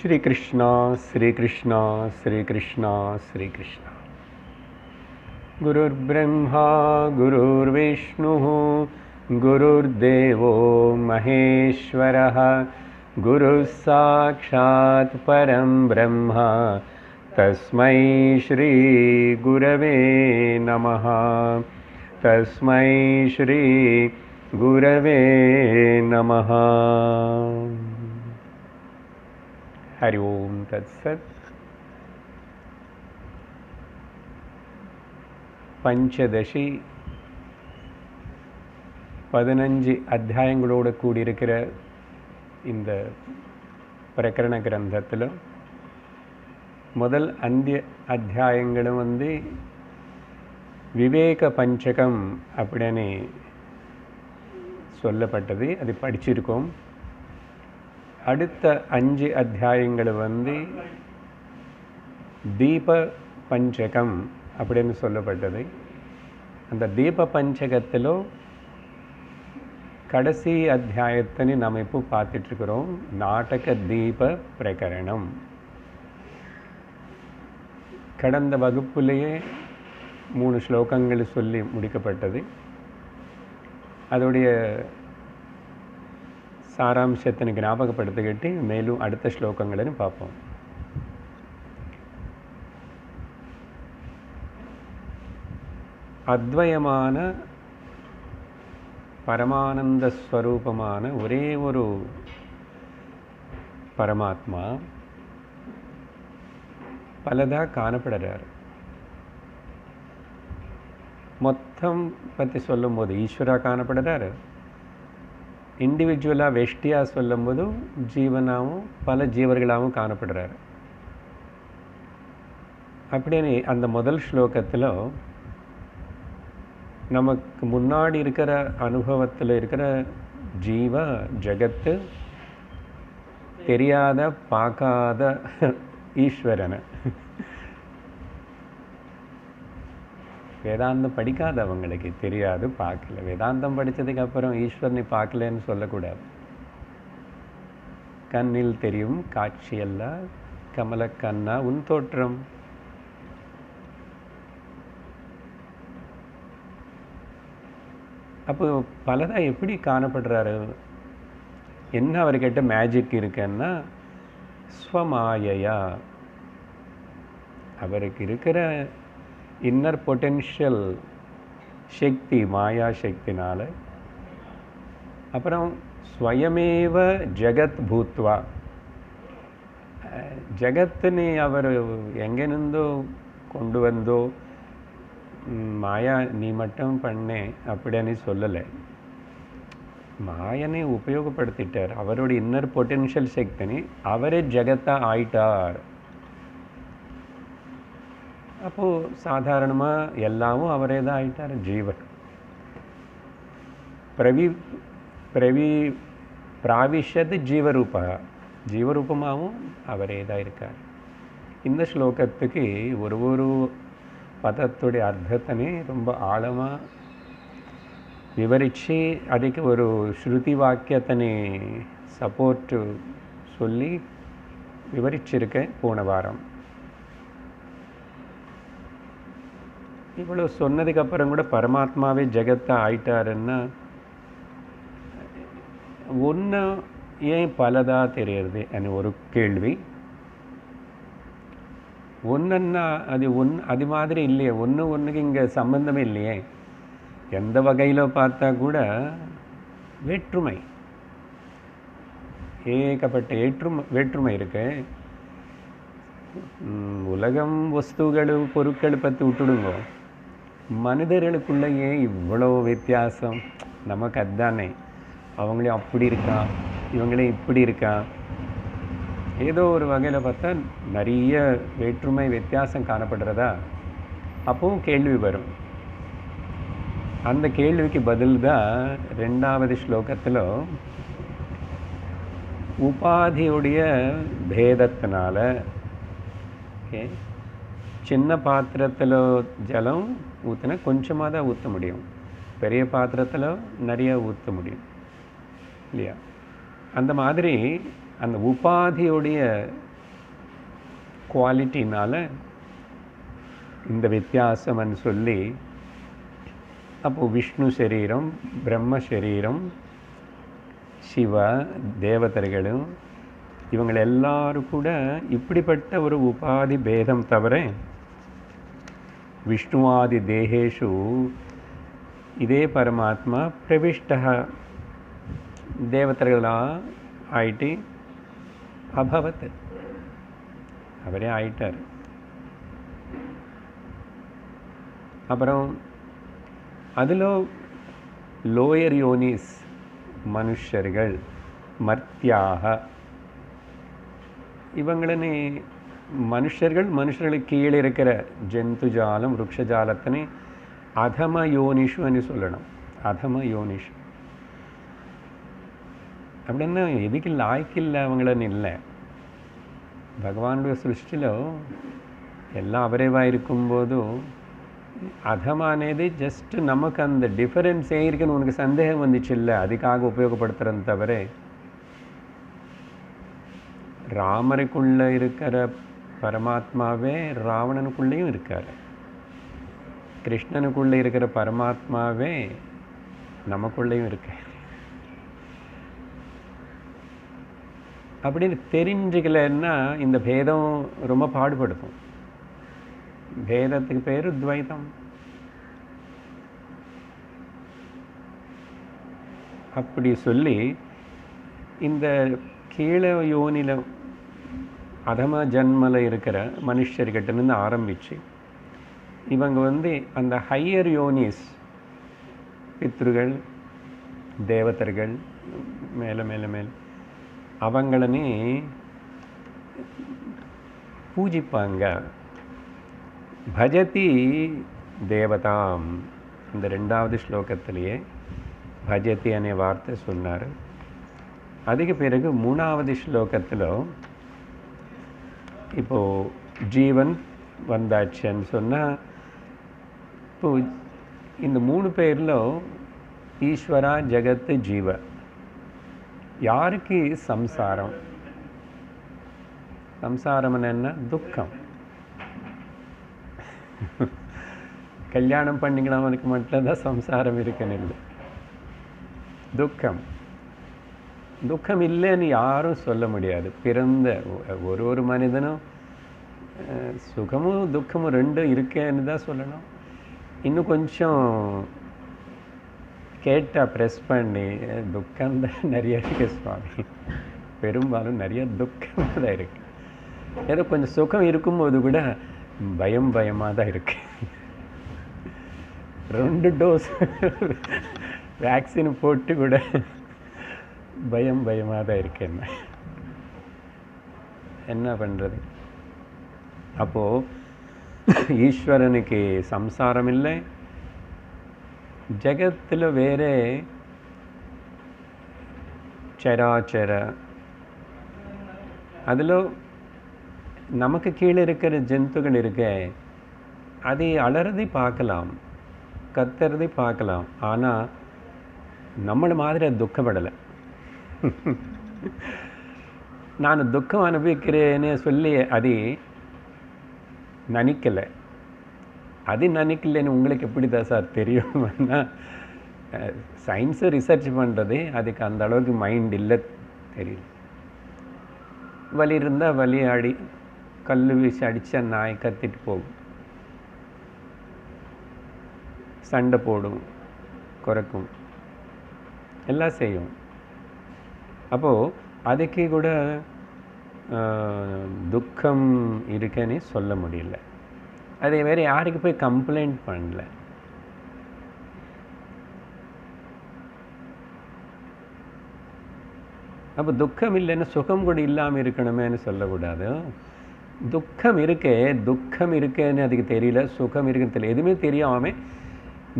श्री कृष्णा श्री कृष्णा श्री कृष्णा श्री कृष्णा। गुरुर्ब्रह्मा गुरुर्विष्णुः गुरुर्देवो महेश्वरः गुरुः साक्षात् परं ब्रह्म तस्मै श्री गुरवे नमः। तस्मै श्री गुरवे नमः। हरि ओम तत्सत्। பஞ்சதசி 15 அத்தியாயங்களோடு கூடியிருக்கிற இந்த பிரகரண கிரந்தத்தில் முதல் 5 அத்தியாயங்களும் விவேக பஞ்சகம் அப்படின்னு சொல்லப்பட்டது, அது படிச்சிருக்கோம். அடுத்த 5 அத்தியாயங்கள் தீப பஞ்சகம் அப்படின்னு சொல்லப்பட்டது. அந்த தீப பஞ்சகத்தில் கடைசி அத்தியாயத்தை நாம் இப்போ பார்த்துட்ருக்கிறோம். நாடக தீப பிரகரணம். கடந்த வகுப்புலேயே 3 ஸ்லோகங்கள் சொல்லி முடிக்கப்பட்டது. அதோடைய சாராம்சத்தை ஞாபகப்படுத்திக்கிட்டு மேலும் அடுத்த ஸ்லோகங்களையும் பார்ப்போம். அத்வயமான பரமானந்த ஸ்வரூபமான ஒரே ஒரு பரமாத்மா பலதாக காணப்படுறார். மொத்தம் பற்றி சொல்லும்போது ஈஸ்வரா காணப்படுறாரு. இண்டிவிஜுவலாக வெஷ்டியாக சொல்லும்போது ஜீவனாகவும் பல ஜீவர்களாகவும் காணப்படுறாரு. அப்படின்னு அந்த முதல் ஸ்லோகத்தில் நமக்கு முன்னாடி இருக்கிற அனுபவத்தில் இருக்கிற ஜீவ ஜகத்து தெரியாத பார்க்காத ஈஸ்வரனை, வேதாந்தம் படிக்காதவங்களுக்கு தெரியாது, பார்க்கல. வேதாந்தம் படித்ததுக்கு அப்புறம் ஈஸ்வரனை பார்க்கலன்னு சொல்லக்கூடாது. கண்ணில் தெரியும் காட்சியல்ல கமலக்கண்ணா உன் தோற்றம். அப்போ பலதான் எப்படி காணப்படுறாரு? என்ன அவர்கிட்ட மேஜிக் இருக்குன்னா ஸ்வமாயையா, அவருக்கு இருக்கிற இன்னர் பொட்டென்ஷியல் சக்தி, மாயா சக்தினால. அப்புறம் ஸ்வயமேவ ஜகத் பூத்வா, ஜகத்துன்னு அவர் எங்கேருந்தோ கொண்டு வந்தோ மாயா நீ மட்டும் பண்ணே அப்படின்னு சொல்லலை. மாயனை உபயோகப்படுத்திட்டார். அவருடைய இன்னர் பொட்டென்ஷியல் சக்தினி அவரே ஜகத்தா ஆயிட்டார். அப்போது சாதாரணமாக எல்லாமும் அவரே தான் ஆயிட்டார். ஜீவன் பிராவிஷது ஜீவரூபா, ஜீவரூபமாகவும் அவரே தான் இருக்கார். இந்த ஸ்லோகத்துக்கு ஒரு பதத்துடைய அர்த்தத்தினே ரொம்ப ஆழமாக விவரித்து அதுக்கு ஒரு ஸ்ருதி வாக்கியத்தினை சப்போர்ட்டு சொல்லி விவரிச்சிருக்கேன் போன வாரம். இவ்வளோ சொன்னதுக்கப்புறம் கூட பரமாத்மாவே ஜெகத்தை ஆயிட்டாருன்னா ஒன்று ஏன் பலதாக தெரியுது என்று ஒரு கேள்வி. ஒன்றுன்னா அது மாதிரி இல்லையே, ஒன்றுக்கு இங்கே சம்பந்தமே இல்லையே. எந்த வகையில் பார்த்தா கூட வேற்றுமை, ஏகப்பட்ட வேற்றுமை இருக்கு. உலகம் வஸ்துகள் பொருட்கள் பற்றி விட்டுடுங்க, மனிதர்களுக்குள்ளேயே இவ்வளோ வித்தியாசம். நமக்கு அதுதானே, அவங்களே அப்படி இருக்கா, இவங்களே இப்படி இருக்கா. ஏதோ ஒரு வகையில் பார்த்தா நிறைய வேற்றுமை வித்தியாசம் காணப்படுறதா. அப்பவும் கேள்வி வரும். அந்த கேள்விக்கு பதில் தான் 2வது ஸ்லோகத்தில் உபாதியுடைய பேதத்தினால சின்ன பாத்திரத்தில் ஜலம் ஊற்றினா கொஞ்சமாக தான் ஊற்ற முடியும், பெரிய பாத்திரத்தில் நிறைய ஊற்ற முடியும் இல்லையா? அந்த மாதிரி அந்த உபாதியுடைய குவாலிட்டினால் இந்த வித்தியாசம்னு சொல்லி, அப்போது விஷ்ணு சரீரம், பிரம்ம சரீரம், சிவ தேவதர்களும் இவங்க எல்லாரும் கூட இப்படிப்பட்ட ஒரு உபாதி பேதம் தவிர விஷ்ணுவாதி தேகேஷு இதே பரமாத்மா பிரவிஷ்ட தேவதர்களாக ஆயிட்டு அபவத், அவரே ஆயிட்டார். அப்புறம் அதில் லோயர் யோனிஸ் மனுஷர்கள், மர்த்தியாக, இவங்களே மனுஷர்களுக்கு கீழே இருக்கிற ஜந்துஜாலம் விருக்ஷஜாலத்தினை அதம யோனிஷுன்னு சொல்லணும். அதம யோனிஷு அப்படின்னா எதுக்கு லாய்க்கில்லை அவங்களன்னு இல்லை. பகவானுடைய சிருஷ்டியில் எல்லாம் அவரேவாக இருக்கும்போதும் அதமா అనేది ஜஸ்ட் நமக்கு அந்த டிஃபரன்ஸ் இருக்குன்னு உனக்கு சந்தேகம் வந்துச்சு இல்லை, அதுக்காக உபயோகப்படுத்துகிறேன்னு தவிர ராமருக்குள்ளே இருக்கிற பரமாத்மாவே ராவணனுக்குள்ளேயும் இருக்கார், கிருஷ்ணனுக்குள்ளே இருக்கிற பரமாத்மாவே நமக்குள்ளேயும் இருக்கார். அப்படின்னு தெரிஞ்சுக்கலன்னா இந்த பேதம் ரொம்ப பாடுபடுத்தும். பேதத்துக்கு பேர் துவைதம். அப்படி சொல்லி இந்த கீழே யோனியில் அதம ஜன்மல இருக்கிற மனுஷர்கிட்டேருந்து ஆரம்பித்து இவங்க அந்த ஹையர் யோனிஸ், பித்ருகள், தேவதர்கள், மேலே மேலே மேலே அவங்களனே பூஜிப்பாங்க. பஜதி தேவதாம், இந்த 2வது ஸ்லோகத்திலேயே பஜதி அనే வார்த்தை சொன்னார். அதுக்கு பிறகு 3வது ஸ்லோகத்தில் இப்போது ஜீவன் வந்தாச்சுன்னு சொன்னால், இப்போது இந்த 3 பேரில் ஈஸ்வரா, ஜகத்து, ஜீவ, யாருக்கு சம்சாரம்? சம்சாரம்னு என்ன? துக்கம். கல்யாணம் பண்ணிக்கிறவனுக்கு மட்டும்தான் சம்சாரம் இருக்குன்னு இல்லை, துக்கம். துக்கம் இல்லைன்னு யாரும் சொல்ல முடியாது. பிறந்த ஒரு மனிதனும் சுகமும் துக்கமும் ரெண்டும் இருக்கேன்னு தான் சொல்லணும். இன்னும் கொஞ்சம் கேட்டால் ப்ரெஸ் பண்ணி துக்கம்தான் நிறைய இருக்கு சுவாமி, பெரும்பாலும் நிறைய துக்கம் தான் இருக்கு. ஏதோ கொஞ்சம் சுகம் இருக்கும்போது கூட பயமாக தான் இருக்கு. 2 டோஸ் வேக்சின் போட்டு கூட பயமாக தான் இருக்கு. என்ன பண்ணுறது? அப்போது ஈஸ்வரனுக்கு சம்சாரம் இல்லை, ஜகத்தில் வேறு சராச்சர, அதில் நமக்கு கீழே இருக்கிற ஜந்துக்கள் இருக்க, அதை அலறதை பார்க்கலாம், கத்துறதை பார்க்கலாம், ஆனால் நம்மளை மாதிரி அது துக்கப்படலை. நான் துக்கம் அனுபவிக்கிறேன்னு சொல்லி அது நினைக்கலை. அது நினைக்கலன்னு உங்களுக்கு எப்படி தான் சார் தெரியும்னா, சயின்ஸை ரிசர்ச் பண்ணுறது அதுக்கு அந்த அளவுக்கு மைண்ட் இல்லை, தெரியல. வலி இருந்தால் வலி அடி, கல் வீசி அடித்தா நாய் கத்திட்டு போகும், சண்டை போடும், குறைக்கும், எல்லாம் செய்யும். அப்போது அதுக்கு கூட துக்கம் இருக்குன்னு சொல்ல முடியல. அதே வேறு யாருக்கு போய் கம்ப்ளைண்ட் பண்ணல. அப்போ துக்கம் இல்லைன்னு சுகம் கூட இல்லாமல் இருக்கணுமேன்னு சொல்லக்கூடாது. துக்கம் இருக்கேன்னு அதுக்கு தெரியல, சுகம் இருக்குன்னு தெரியல, எதுவுமே தெரியாமல்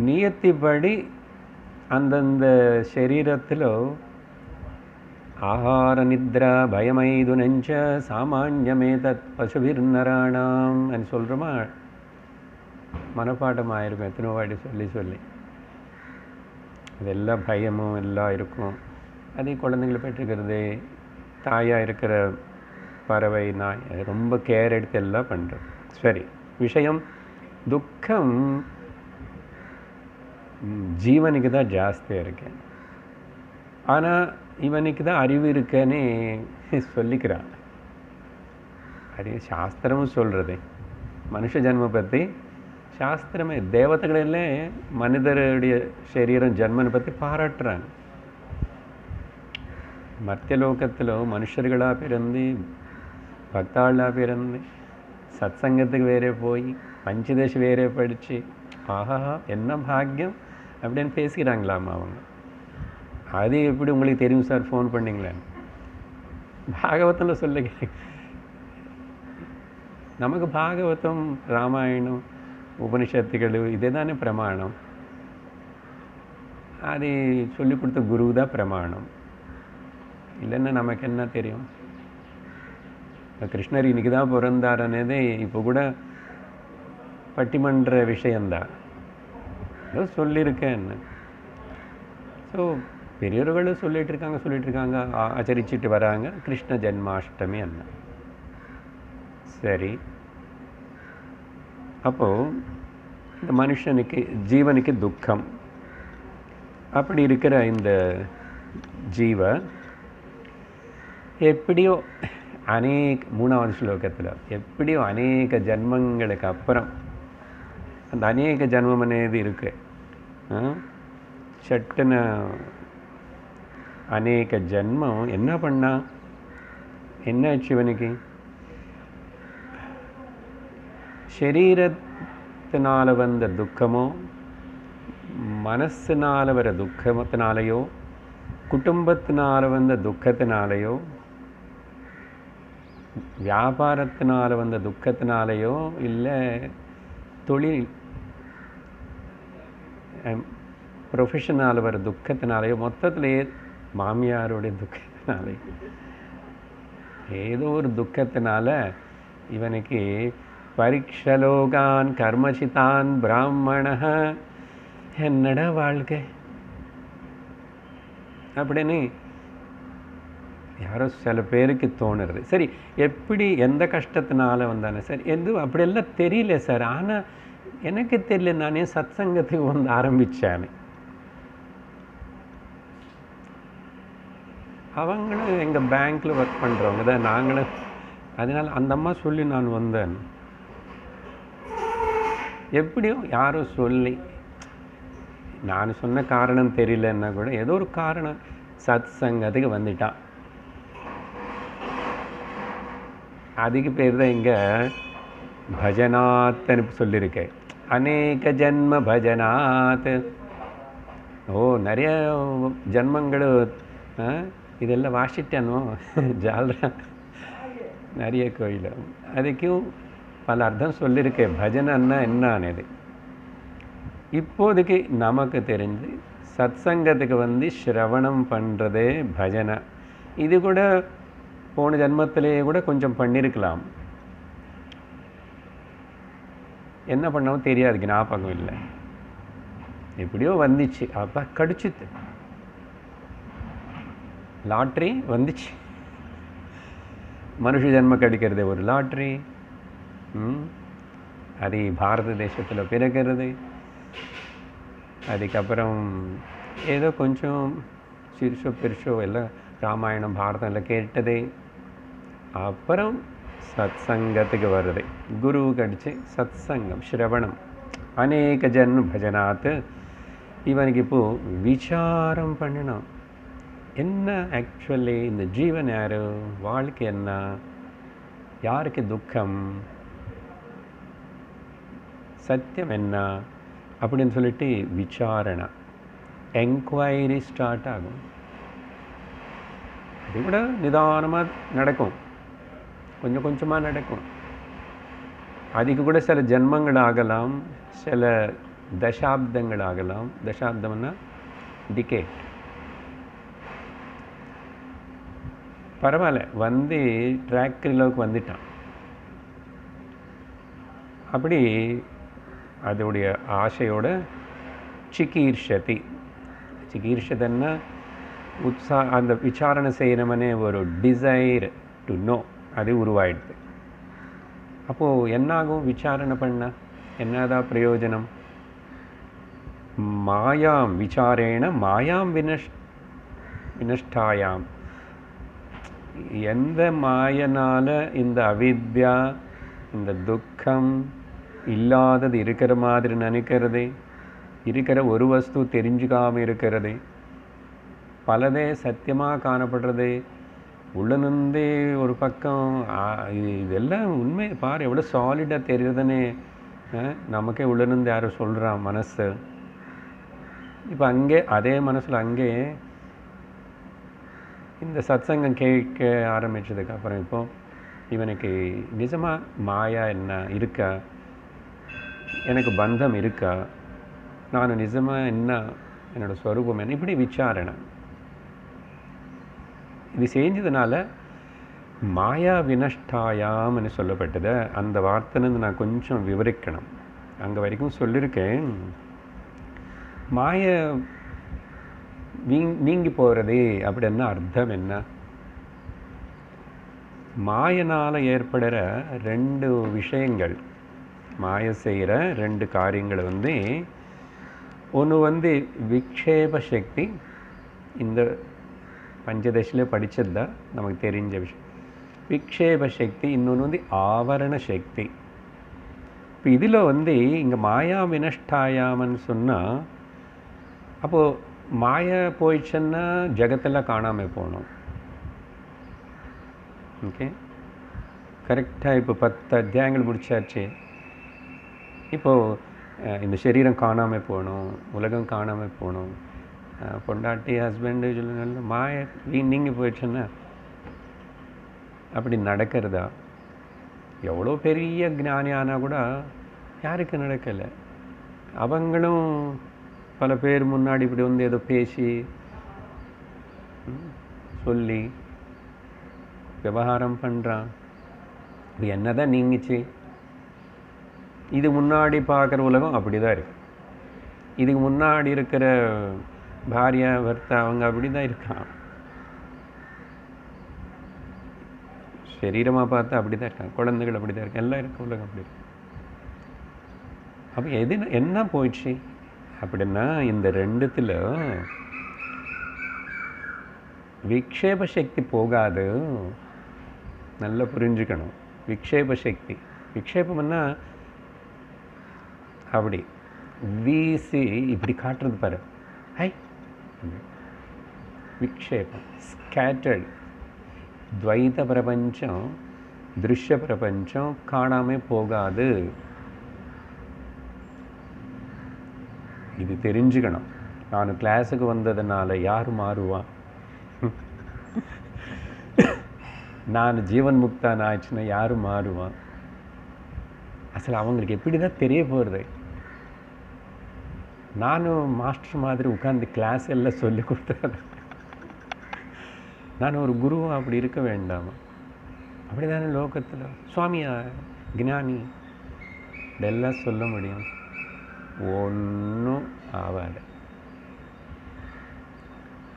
நியத்திப்படி அந்தந்த சரீரத்தில் ஆஹார நித்ரா பயமைதுனஞ்ச சாமான்யமே தத் பசுபிர்நராணாம் అని சொல்கிறோமா, மனப்பாடம் ஆயிருக்கும் எத்தனை வாட்டி சொல்லி. அதெல்லாம் பயமும் எல்லாம் இருக்கும். அதே குழந்தைங்களை பெற்றுக்கிறது, தாயாக இருக்கிற பறவை நாய் ரொம்ப கேர் எடுத்து எல்லாம் பண்ணுறது. சரி, விஷயம் துக்கம் ஜீவனுக்கு தான் ஜாஸ்தியாக இருக்கு. ஆனால் இவனுக்கு தான் அறிவு இருக்குன்னு சொல்லிக்கிறான். அது சாஸ்திரமும் சொல்கிறது. மனுஷ ஜென்ம பற்றி சாஸ்திரமே, தேவதைகளே மனிதருடைய சரீரம் ஜென்மனை பற்றி பாராட்டுறாங்க. மர்த்தியலோகத்தில் மனுஷர்களாக பிறந்து பக்தாளாக பிறந்து சத்சங்கத்துக்கு வேறே போய் பஞ்சதேஷ் வேறே படித்து ஆஹா என்ன பாக்கியம் அப்படின்னு பேசிக்கிறாங்களாமா அவங்க. அது எப்படி உங்களுக்கு தெரியும் சார், ஃபோன் பண்ணிங்களேன்? பாகவத்தில் சொல்ல நமக்கு பாகவதம், ராமாயணம், உபனிஷத்துகள் இதே தானே பிரமாணம். அது சொல்லிக் கொடுத்த குரு தான் பிரமாணம். இல்லைன்னா நமக்கு என்ன தெரியும்? கிருஷ்ணர் இன்னைக்கு தான் பிறந்தாரனதே இப்போ கூட பட்டிமன்ற விஷயந்தான். ஏதோ சொல்லியிருக்கேன். ஸோ பெரியவர்களும் சொல்லிட்டு இருக்காங்க, ஆச்சரிச்சுட்டு வராங்க கிருஷ்ண ஜென்மாஷ்டமி என்ன. சரி, அப்போது இந்த மனுஷனுக்கு ஜீவனுக்கு துக்கம். அப்படி இருக்கிற இந்த ஜீவ எப்படியோ மூணாவது ஸ்லோகத்தில் எப்படியோ அநேக ஜன்மங்களுக்கு அப்புறம் அந்த அநேக ஜன்மம் అనేది இருக்கு. சட்டுன அநேக ஜன்மம் என்ன பண்ணா, என்ன சிவனுக்கு சரீரத்தினால வந்த துக்கமோ, மனசினால வர துக்கத்தினாலேயோ, குடும்பத்தினால வந்த துக்கத்தினாலேயோ, வியாபாரத்தினால வந்த துக்கத்தினாலேயோ, இல்லை தொழில் ப்ரொஃபஷனால் வர துக்கத்தினாலேயோ, மொத்தத்திலேயே மாமியாருடைய துக்கத்தினாலே ஏதோ ஒரு துக்கத்தினால இவனுக்கு பரீட்சலோகான் கர்மசிதான் பிராமண, என்னடா வாழ்க்கை அப்படின்னு யாரோ சில பேருக்கு தோணுறது. சரி, எப்படி எந்த கஷ்டத்தினால வந்தானே சரி, எதுவும் அப்படியெல்லாம் தெரியல சார். ஆனால் எனக்கு தெரியல, நானே சத்சங்கத்துக்கு வந்து ஆரம்பித்தேன். அவங்களும் எங்கள் பேங்க்கில் ஒர்க் பண்ணுறவங்க தான், நாங்களும். அதனால் அந்த அம்மா சொல்லி நான் வந்தேன். எப்படியோ யாரோ சொல்லி, நான் சொன்ன காரணம் தெரியலன்னா கூட ஏதோ ஒரு காரணம் சத்சங்கத்துக்கு வந்துட்டான். அதுக்கு பேர் தான் இங்கே பஜனாத்னு சொல்லியிருக்கேன். அநேக ஜன்ம பஜனாத். ஓ, நிறைய ஜன்மங்கள் இதெல்லாம் வாசிட்டேனோ ஜால்ரா நிறைய கோயில். அதுக்கும் பல அர்த்தம் சொல்லியிருக்கேன். பஜனைன்னா என்னது இப்போதைக்கு நமக்கு தெரிஞ்சு சத்சங்கத்துக்கு வந்து ஸ்ரவணம் பண்ணுறதே பஜனை. இது கூட போன ஜன்மத்திலே கூட கொஞ்சம் பண்ணியிருக்கலாம். என்ன பண்ணவும் தெரியாது, ஞாபகம் இல்லை. எப்படியோ வந்துச்சு, அப்போ கடிச்சித்து லாட்ரி வந்துச்சு. மனுஷ ஜன்மம் கிடைக்கிறது ஒரு லாட்ரி. அது பாரத தேசத்தில் பிறக்கிறது. அதுக்கப்புறம் ஏதோ கொஞ்சம் சிறுசோ பெருசோ எல்லாம் ராமாயணம் பாரதம் எல்லாம் கேட்டது. அப்புறம் சத்சங்கத்துக்கு வருது. குரு கடிச்சு சத்சங்கம் ஸ்ரவணம் அநேக ஜன்ம பஜனாத். இவனுக்கு இப்போது விசாரம் பண்ணணும். என்ன ஆக்சுவலி இந்த ஜீவன் யாரு, வாழ்க்கை என்ன, யாருக்கு துக்கம், சத்தியம் என்ன அப்படின்னு சொல்லிட்டு விசாரணை, என்கொயரி ஸ்டார்ட் ஆகும். அது கூட நிதானமாக நடக்கும், கொஞ்சம் கொஞ்சமாக நடக்கும். அதுக்கு கூட சில ஜென்மங்கள் ஆகலாம், சில தசாப்தங்கள் ஆகலாம். தசாப்தம்னா டிகேட். பரவாயில்ல, வந்து ட்ராக்கிலோக்கு வந்துட்டான். அப்படி அதோடைய ஆசையோட சிகீர்ஷதி. சிகீர்ஷதன்னா அந்த விசாரணை செய்யணுமனே ஒரு டிசைர் டு நோ. அது உருவாயிடுது. அப்போது என்னாகும்? விசாரணை பண்ண என்னதான் பிரயோஜனம்? மாயாம் விசாரேண மாயாம் வினஷ்டாயாம். எந்த மாயனால இந்த அவித்யா, இந்த துக்கம் இல்லாதது இருக்கிற மாதிரி நினைக்கிறது, இருக்கிற ஒரு வஸ்து தெரிஞ்சுக்காமல் இருக்கிறது, பலதே சத்தியமாக காணப்படுறது, உள்ளிருந்தே ஒரு பக்கம் இதெல்லாம் உண்மை பாரு எவ்வளோ சாலிடாக தெரியுதுன்னு நமக்கே உள்ளிருந்து யாரும் சொல்கிறான் மனசு. இப்போ அங்கே அதே மனசில் அங்கே இந்த சத்சங்கம் கேட்க ஆரம்பித்ததுக்கப்புறம் இப்போ இவனுக்கு நிஜமாக மாயா என்ன இருக்கா, எனக்கு பந்தம் இருக்கா, நான் நிஜமாக என்ன, என்னோடய ஸ்வரூபம் என்ன, இப்படி விசாரணை. இது செஞ்சதுனால மாயா வினஷ்டாயாம்னு சொல்லப்பட்டது. அந்த வார்த்தைன்னு நான் கொஞ்சம் விவரிக்கணும். அங்கே வரைக்கும் சொல்லியிருக்கேன். மாய நீங்கி போகிறது அப்படின்னா அர்த்தம் என்ன? மாயனால் ஏற்படுற ரெண்டு விஷயங்கள், மாய செய்கிற ரெண்டு காரியங்கள் ஒன்று விக்ஷேப சக்தி. இந்த பஞ்சதசில் படித்தது தான் நமக்கு தெரிஞ்ச விஷயம். விக்ஷேப சக்தி. இன்னொன்று ஆவரண சக்தி. இப்போ இதில் இங்கே மாயா வினஷ்டாயாமன்னு சொன்னால், அப்போது மாயா போயிடுச்சுன்னா ஜகத்தெல்லாம் காணாமல் போகணும். ஓகே, கரெக்டாக இப்போ 10 அத்தியாயங்கள் முடிச்சாச்சு. இப்போது இந்த சரீரம் காணாமல் போகணும், உலகம் காணாமல் போகணும், பொண்டாட்டி ஹஸ்பண்டு சொல்லுங்க, மாய நீங்கள் போயிடுச்சுன்னா அப்படி நடக்கிறதா? எவ்வளோ பெரிய ஞானி ஆனால் கூட யாருக்கு நடக்கலை. அவங்களும் பல பேர் முன்னாடி இப்படி ஏதோ பேசி சொல்லி விவகாரம் பண்ணுறான். இது என்ன தான் நீங்கிச்சு? இது முன்னாடி பார்க்குற உலகம் அப்படி தான் இருக்கு. இதுக்கு முன்னாடி இருக்கிற பாரியா பர்த்தா அவங்க அப்படி தான் இருக்கான். சரீரமாக பார்த்தா அப்படி தான் இருக்காங்க, குழந்தைகள் அப்படி தான் இருக்கு, எல்லாம் இருக்க உலகம் அப்படி இருக்கு. அப்போ என்ன போயிடுச்சு அப்படின்னா, இந்த ரெண்டுத்தில் விக்ஷேப சக்தி போகாது. நல்லா புரிஞ்சுக்கணும். விக்ஷேப சக்தி, விக்ஷேபம்னா அப்படி வீசி இப்படி காட்டுறது பாரு, ஹை விக்ஷேபம். ஸ்கேட்டர்ட் துவைத பிரபஞ்சம், திருஷ்ய பிரபஞ்சம் காணாமல் போகாது. இது தெரிஞ்சுக்கணும். நான் கிளாஸுக்கு வந்ததுனால யார் மாறுவான்? நான் ஜீவன் முக்தான் ஆயிடுச்சுன்னா யார் மாறுவான்? அசல் அவங்களுக்கு எப்படி தான் தெரிய போகிறது? நானும் மாஸ்டர் மாதிரி உட்காந்து கிளாஸ் எல்லாம் சொல்லி கொடுத்தேன். நான் ஒரு குருவும் அப்படி இருக்க வேண்டாமா? அப்படி தானே லோகத்தில் சுவாமியா ஞானி இதெல்லாம் சொல்ல முடியும்? ஒன்றும் ஆகாது.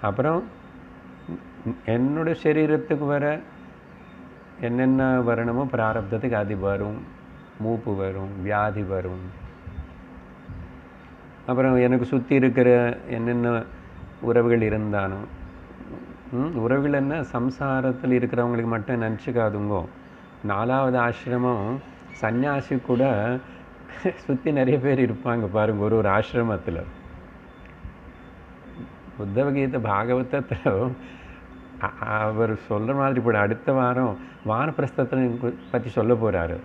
அப்புறம் என்னோட சரீரத்துக்கு வர என்னென்ன வரணுமோ பிராரப்தத்துக்கு அது வரும். மூப்பு வரும், வியாதி வரும். அப்புறம் எனக்கு சுற்றி இருக்கிற என்னென்ன உறவுகள் இருந்தாலும், உறவுகள் என்ன சம்சாரத்தில் இருக்கிறவங்களுக்கு மட்டும் நினச்சிக்காதுங்கோ. 4வது ஆசிரமம் சன்னியாசி கூட சுற்றி நிறைய பேர் இருப்பாங்க பாருங்க, ஒரு ஆசிரமத்தில். புத்தகீதை பாகவதத்தில் அவர் சொல்கிற மாதிரி போட அடுத்த வாரம் வானப்பிரஸ்தத்தை பற்றி சொல்ல போகிறாரு.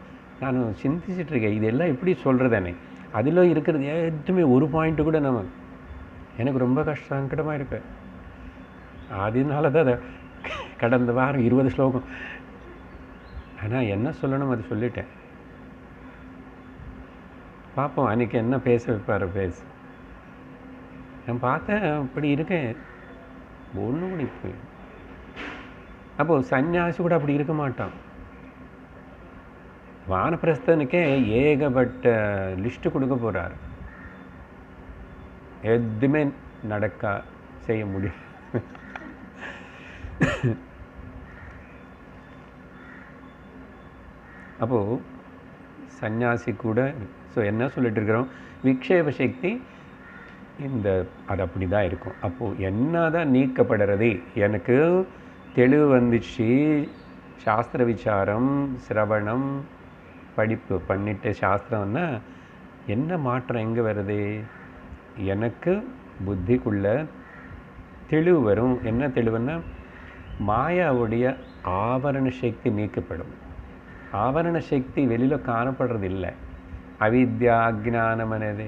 நான் சிந்திச்சிட்ருக்கேன், இதெல்லாம் எப்படி சொல்கிறதானே? அதில் இருக்கிறது எதுவுமே ஒரு பாயிண்ட்டு கூட எனக்கு ரொம்ப சங்கடமாக இருக்கு. அதனால தான் அதை கடந்த வாரம் 20 ஸ்லோகம். ஆனால் என்ன சொல்லணும் அது சொல்லிட்டேன். பார்ப்போம் அன்றைக்கி என்ன பேச வைப்பார் பேசு. நான் பார்த்தேன் அப்படி இருக்கேன் ஒன்று கூட. இப்போ அப்போது சன்னியாசி கூட அப்படி இருக்க மாட்டான். வானப்பிரஸ்தனுக்கே ஏகப்பட்ட லிஸ்ட்டு கொடுக்க போகிறார். எதுவுமே நடக்க செய்ய முடியும். அப்போது சந்நியாசி கூட ஸோ என்ன சொல்லிட்டு இருக்கிறோம், விக்ஷேப சக்தி இந்த அது அப்படி தான் இருக்கும். அப்போது என்ன தான் நீக்கப்படுறது, எனக்கு தெளிவு வந்துச்சு, சாஸ்திர விசாரம் சிரவணம் படிப்பு பண்ணிட்டு சாஸ்திரம்னா என்ன மாற்றம் எங்கே வருது, எனக்கு புத்திக்குள்ள தெளிவு வரும். என்ன தெளிவுன்னா, மாயாவுடைய ஆவரண சக்தி நீக்கப்படும். ஆவரண சக்தி வெளியில் காணப்படுறது இல்லை. அவித்யா அஜ்ஞானம் అనేది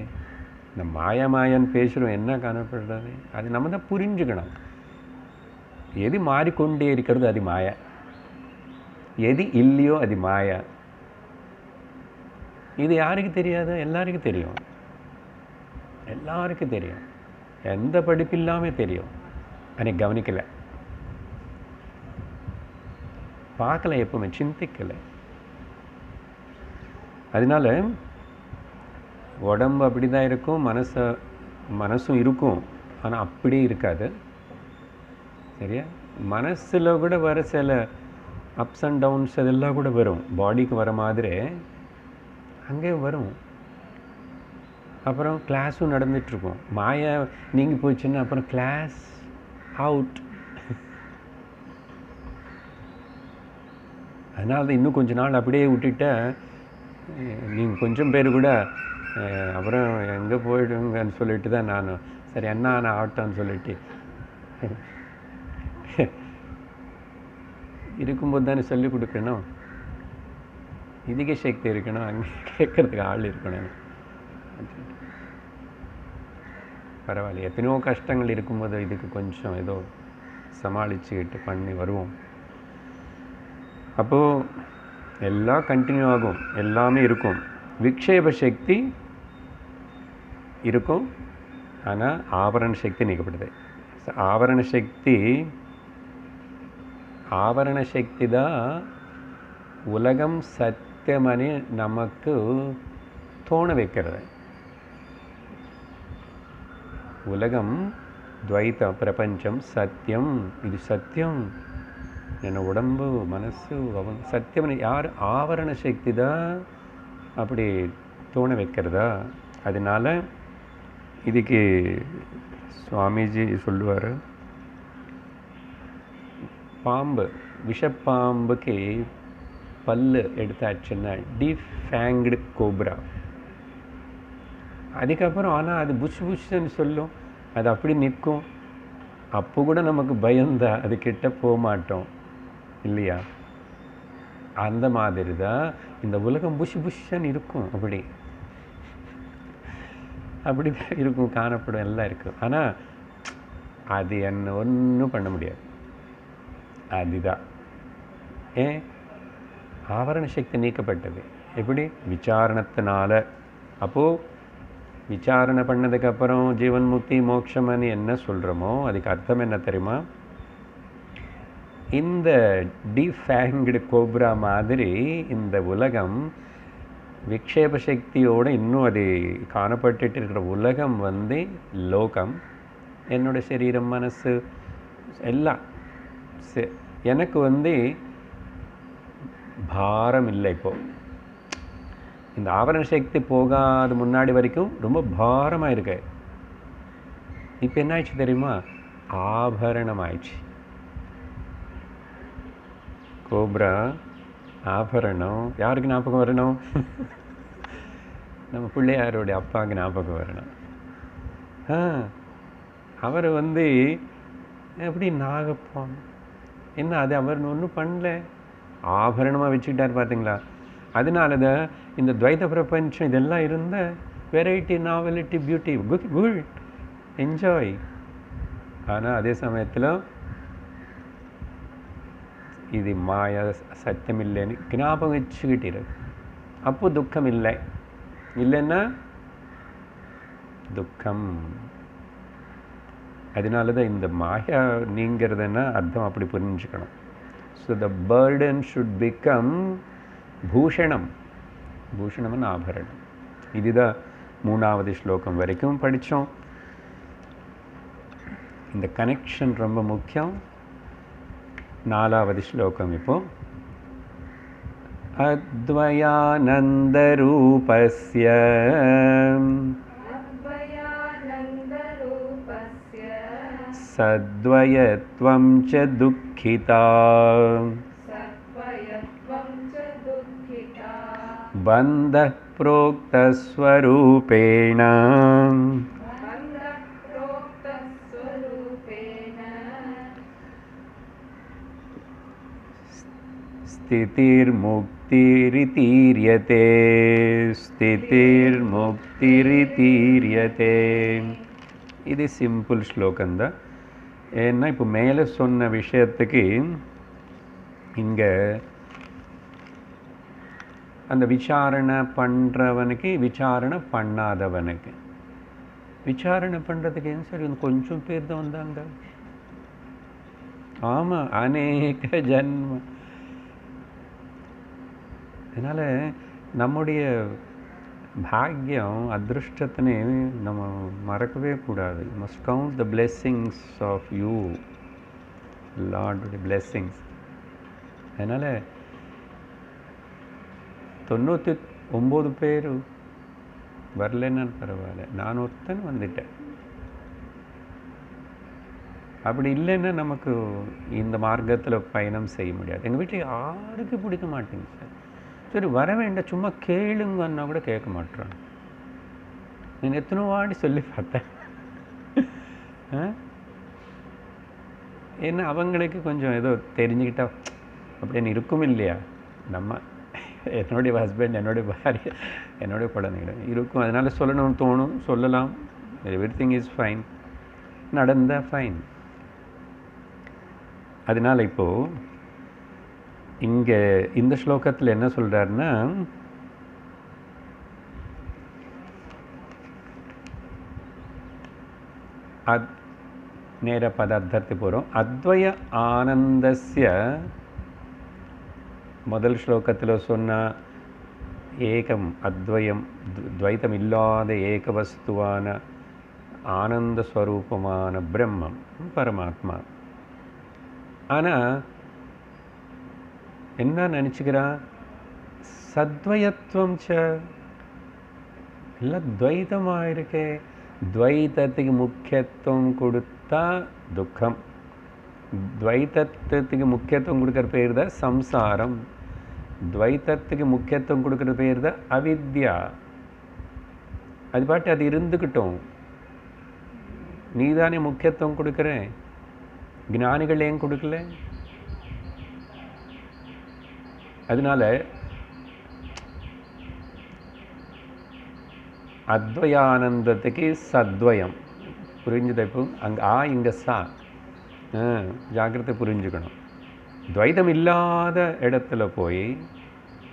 இந்த மாயன்னு பேசுகிறோம், என்ன காணப்படுறது, அது நம்ம தான் புரிஞ்சுக்கணும். எது மாறிக்கொண்டே இருக்கிறது அது மாயா, எது இல்லையோ அது மாயா. இது யாருக்கு தெரியாது, எல்லாருக்கும் தெரியும். எல்லாருக்கும் தெரியும், எந்த படிப்பு இல்லாமல் தெரியும். அன்னைக்கு கவனிக்கலை, பார்க்கல, எப்பவுமே சிந்திக்கலை. அதனால உடம்பு அப்படி தான் இருக்கும், மனசும் இருக்கும், ஆனால் அப்படியே இருக்காது. சரியா? மனசில் கூட வர சில அப்ஸ் அண்ட் டவுன்ஸ் அதெல்லாம் கூட வரும், பாடிக்கு வர மாதிரி அங்கே வரும். அப்புறம் கிளாஸும் நடந்துகிட்ருக்கும். மாயா நீங்கி போச்சுன்னா அப்புறம் கிளாஸ் அவுட். அதனால தான் இன்னும் கொஞ்ச நாள் அப்படியே விட்டுட்டா நீங்கள் கொஞ்சம் பேர் கூட அப்புறம் எங்கே போயிடுங்கன்னு சொல்லிட்டு தான் நான் சரி என்ன ஆகட்டான்னு சொல்லிட்டு இருக்கும்போது தானே சொல்லிக் கொடுக்கணும். இதுக்கு சக்தி இருக்கணும், அங்கே கேட்கறதுக்கு ஆள் இருக்கணும். பரவாயில்ல, எத்தனையோ கஷ்டங்கள் இருக்கும்போது இதுக்கு கொஞ்சம் ஏதோ சமாளிச்சுக்கிட்டு பண்ணி வருவோம். அப்போது எல்லாம் கண்டினியூ ஆகும், எல்லாமே இருக்கும். விக்ஷேப சக்தி இருக்கும், ஆனால் ஆவரண சக்தி நீக்கப்படுது. ஆவரண சக்தி தான் உலகம் சத்தியமனு நமக்கு தோண வைக்கிறது. உலகம் துவைத்த பிரபஞ்சம் சத்தியம், இது சத்தியம், என்ன உடம்பு மனசு சத்தியம் யார், ஆவரண சக்தி தான் அப்படி தோண வைக்கிறதா. அதனால இதுக்கு சுவாமிஜி சொல்லுவார், பாம்பு விஷப்பாம்புக்கு பல்லு எடுத்தாச்சுன்னா டிஃபேங்க்டு கோப்ரா. அதுக்கப்புறம் ஆனால் அது புஷ்ன்னு சொல்லும், அது அப்படி நிற்கும். அப்போ கூட நமக்கு பயந்தா அது கிட்ட போக மாட்டோம் இல்லையா? அந்த மாதிரி தான் இந்த உலகம் புஷ்ன்னு இருக்கும், அப்படி தான் இருக்கும், காணப்படும், எல்லாம் இருக்கும். ஆனால் அது என்ன ஒன்றும் பண்ண முடியாது. அதுதான் ஏன் ஆவரண சக்தி நீக்கப்பட்டது. எப்படி? விசாரணத்தினால. அப்போது விசாரணை பண்ணதுக்கப்புறம் ஜீவன் முக்தி மோட்சம்னு என்ன சொல்கிறோமோ அதுக்கு அர்த்தம் என்ன தெரியுமா? இந்த டிஃபேங்க்டு கோப்ரா மாதிரி இந்த உலகம் விக்ஷேப சக்தியோடு இன்னும் அது காணப்பட்டு இருக்கிற உலகம் லோகம், என்னோட சரீரம் மனசு எல்லாம் எனக்கு பாரம் இல்லை. இப்போது இந்த ஆவரண சக்தி போகாத முன்னாடி வரைக்கும் ரொம்ப பாரமாக இருக்கு. இப்போ என்ன ஆயிடுச்சு தெரியுமா? ஆபரணம் ஆயிடுச்சு. கோப்ரா ஆபரணம். யாருக்கு ஞாபகம் வரணும்? நம்ம பிள்ளையாரோடைய அப்பாவுக்கு ஞாபகம் வரணும். அவர் எப்படி நாகப்பான் என்ன, அது அவர் ஒன்றும் பண்ணல, ஆபரணமாக வச்சுக்கிட்டார் பார்த்தீங்களா? அதனால தான் இந்த துவைத பிரபஞ்சம் இதெல்லாம் இருந்த வெரைட்டி நாவலிட்டி பியூட்டி குட் என்ஜாய். ஆனால் அதே சமயத்தில் இது மாயா சத்தியம் இல்லைன்னு ஞாபகம் வச்சுக்கிட்டு அப்போ துக்கம் இல்லைன்னா துக்கம். அதனால தான் இந்த மாயா நீங்கிறதுன்னா அர்த்தம் அப்படி புரிஞ்சுக்கணும். So the burden should become பூஷணம். பூஷணம்னு ஆபரணம். இதுதான் 3வது ஸ்லோகம் வரைக்கும் படித்தோம். இந்த கனெக்ஷன் ரொம்ப முக்கியம். 4வது ஸ்லோகம் இப்போ अद्वयानन्दरूपस्य सद्वयत्वं च दुःखिता बन्धः प्रोक्तस्वरूपेण स्थितिर्मुक्तिरितीर्यते स्थितिर्मुक्तिरितीर्यते இது சிம்பிள் ஸ்லோகம் தான். ஏன்னா இப்போ மேலே சொன்ன விஷயத்துக்கு இங்கே அந்த விசாரணை பண்ணுறவனுக்கு விசாரணை பண்ணாதவனுக்கு விசாரணை பண்ணுறதுக்கு ஏன் சரி கொஞ்சம் பேர் தான் வந்தாங்க. ஆமாம், அநேக ஜன்மம். அதனால் நம்முடைய பாக்யம் அதிருஷ்டத்தினே நம்ம மறக்கவே கூடாது. Must count the blessings of you, லார்டுடைய பிளெஸ்ஸிங்ஸ். அதனால் 99 பேர் வரலன்னு பரவாயில்ல, நான் ஒருத்தன் வந்துட்டேன். அப்படி இல்லைன்னா நமக்கு இந்த மார்க்கத்தில் பயணம் செய்ய முடியாது. எங்கள் வீட்டில் யாருக்கு பிடிக்க மாட்டேங்க சார். சரி வர வேண்டாம், சும்மா கேளுங்கன்னா கூட கேட்க மாட்டேறான். நான் எத்தனை வாடி சொல்லி பார்த்தேன். ஏன்னா அவங்களுக்கு கொஞ்சம் ஏதோ தெரிஞ்சுக்கிட்டா அப்படின்னு இருக்கும் இல்லையா. நம்ம என்னுடைய ஹஸ்பண்ட், என்னுடைய பாரிய, என்னுடைய குழந்தைகள் இருக்கும். அதனால் சொல்லணும்னு தோணும், சொல்லலாம். எவ்ரிதிங் இஸ் ஃபைன், நடந்தால் ஃபைன். அதனால் இப்போது இங்கே இந்த ஸ்லோகத்தில் என்ன சொல்கிறாருன்னா, நேர பதார்த்தத்துக்கு போகிறோம். அத்வய ஆனந்தஸ்ய முதல் ஸ்லோகத்தில் சொன்ன ஏகம் அத்வயம், துவைத்தம் இல்லாத ஏக வஸ்துவான ஆனந்த ஸ்வரூபமான பிரம்மம் பரமாத்மா. ஆனால் என்ன நினச்சிக்கிறான், சத்வயத்துவம் ச எல்லாம் துவைத்தமாக இருக்கே. துவைத்தத்துக்கு முக்கியத்துவம் கொடுத்தா துக்கம், துவைத்தத்துக்கு முக்கியத்துவம் கொடுக்குற பேர் தான் சம்சாரம், துவைத்தத்துக்கு முக்கியத்துவம் கொடுக்குற பேர் தான் அவித்யா. அது பாட்டு அது இருந்துக்கிட்டோம், நீ தானே முக்கியத்துவம் கொடுக்குறேன். ஞானிகள் ஏன் கொடுக்கல? அதனால அத்வயானந்தத்துக்கு சத்வயம் புரிஞ்சுது. இப்போ அங்கே இங்கே சா ஜாக்கிரதை புரிஞ்சுக்கணும். துவைதம் இல்லாத இடத்துல போய்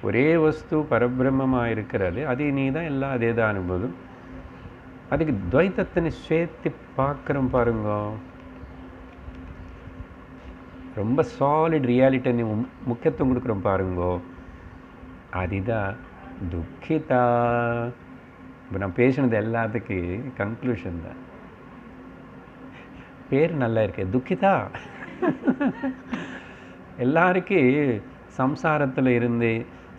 ஒரே வஸ்து பரபிரம்மமாக இருக்கிறது, அது நீ தான் எல்லாம் அதே தான் அனுபவம். அதுக்கு துவைத்தத்தினை சேர்த்து பார்க்குறோம் பாருங்க, ரொம்ப சாலிட் ரியாலிட்டி நீ முக்கியத்துவம் கொடுக்குறோம் பாருங்கோ, அதுதான் துக்கிதா. இப்போ நான் பேசினது எல்லாத்துக்கு கன்க்ளூஷன் தான். பேர் நல்லா இருக்கு, துக்கிதா. எல்லாருக்கும் சம்சாரத்தில் இருந்து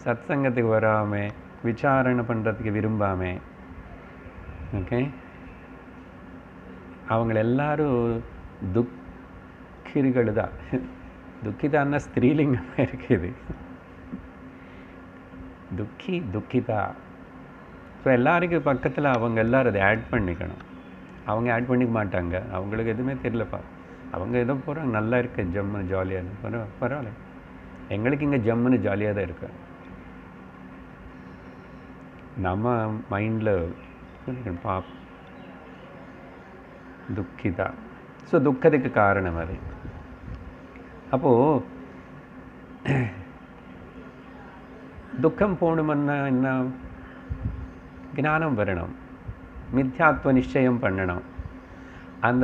சத்சங்கத்துக்கு வராமல் விசாரணை பண்ணுறதுக்கு விரும்பாமல், ஓகே, அவங்கள எல்லாரும் துக்கிகள் தான். துக்கிதான்னா ஸ்திரீலிங்கமாக இருக்குது, துக்கி துக்கிதா. ஸோ எல்லாருக்கும் பக்கத்தில் அவங்க எல்லோரும் அதை ஆட் பண்ணிக்கணும். அவங்க ஆட் பண்ணிக்க மாட்டாங்க, அவங்களுக்கு எதுவுமே தெரியலப்பா, அவங்க ஏதோ போகிறாங்க, நல்லா இருக்கு, ஜம்முன்னு ஜாலியாக பரவாயில்ல. எங்களுக்கு இங்கே ஜம்முன்னு ஜாலியாக தான் இருக்கு. நம்ம மைண்டில் பாப் துக்கிதா. ஸோ துக்கத்துக்கு காரணம் அது. அப்போது துக்கம் போகணுமன்னா என்ன, ஞானம் வரணும், மித்யாத்வ நிச்சயம் பண்ணணும். அந்த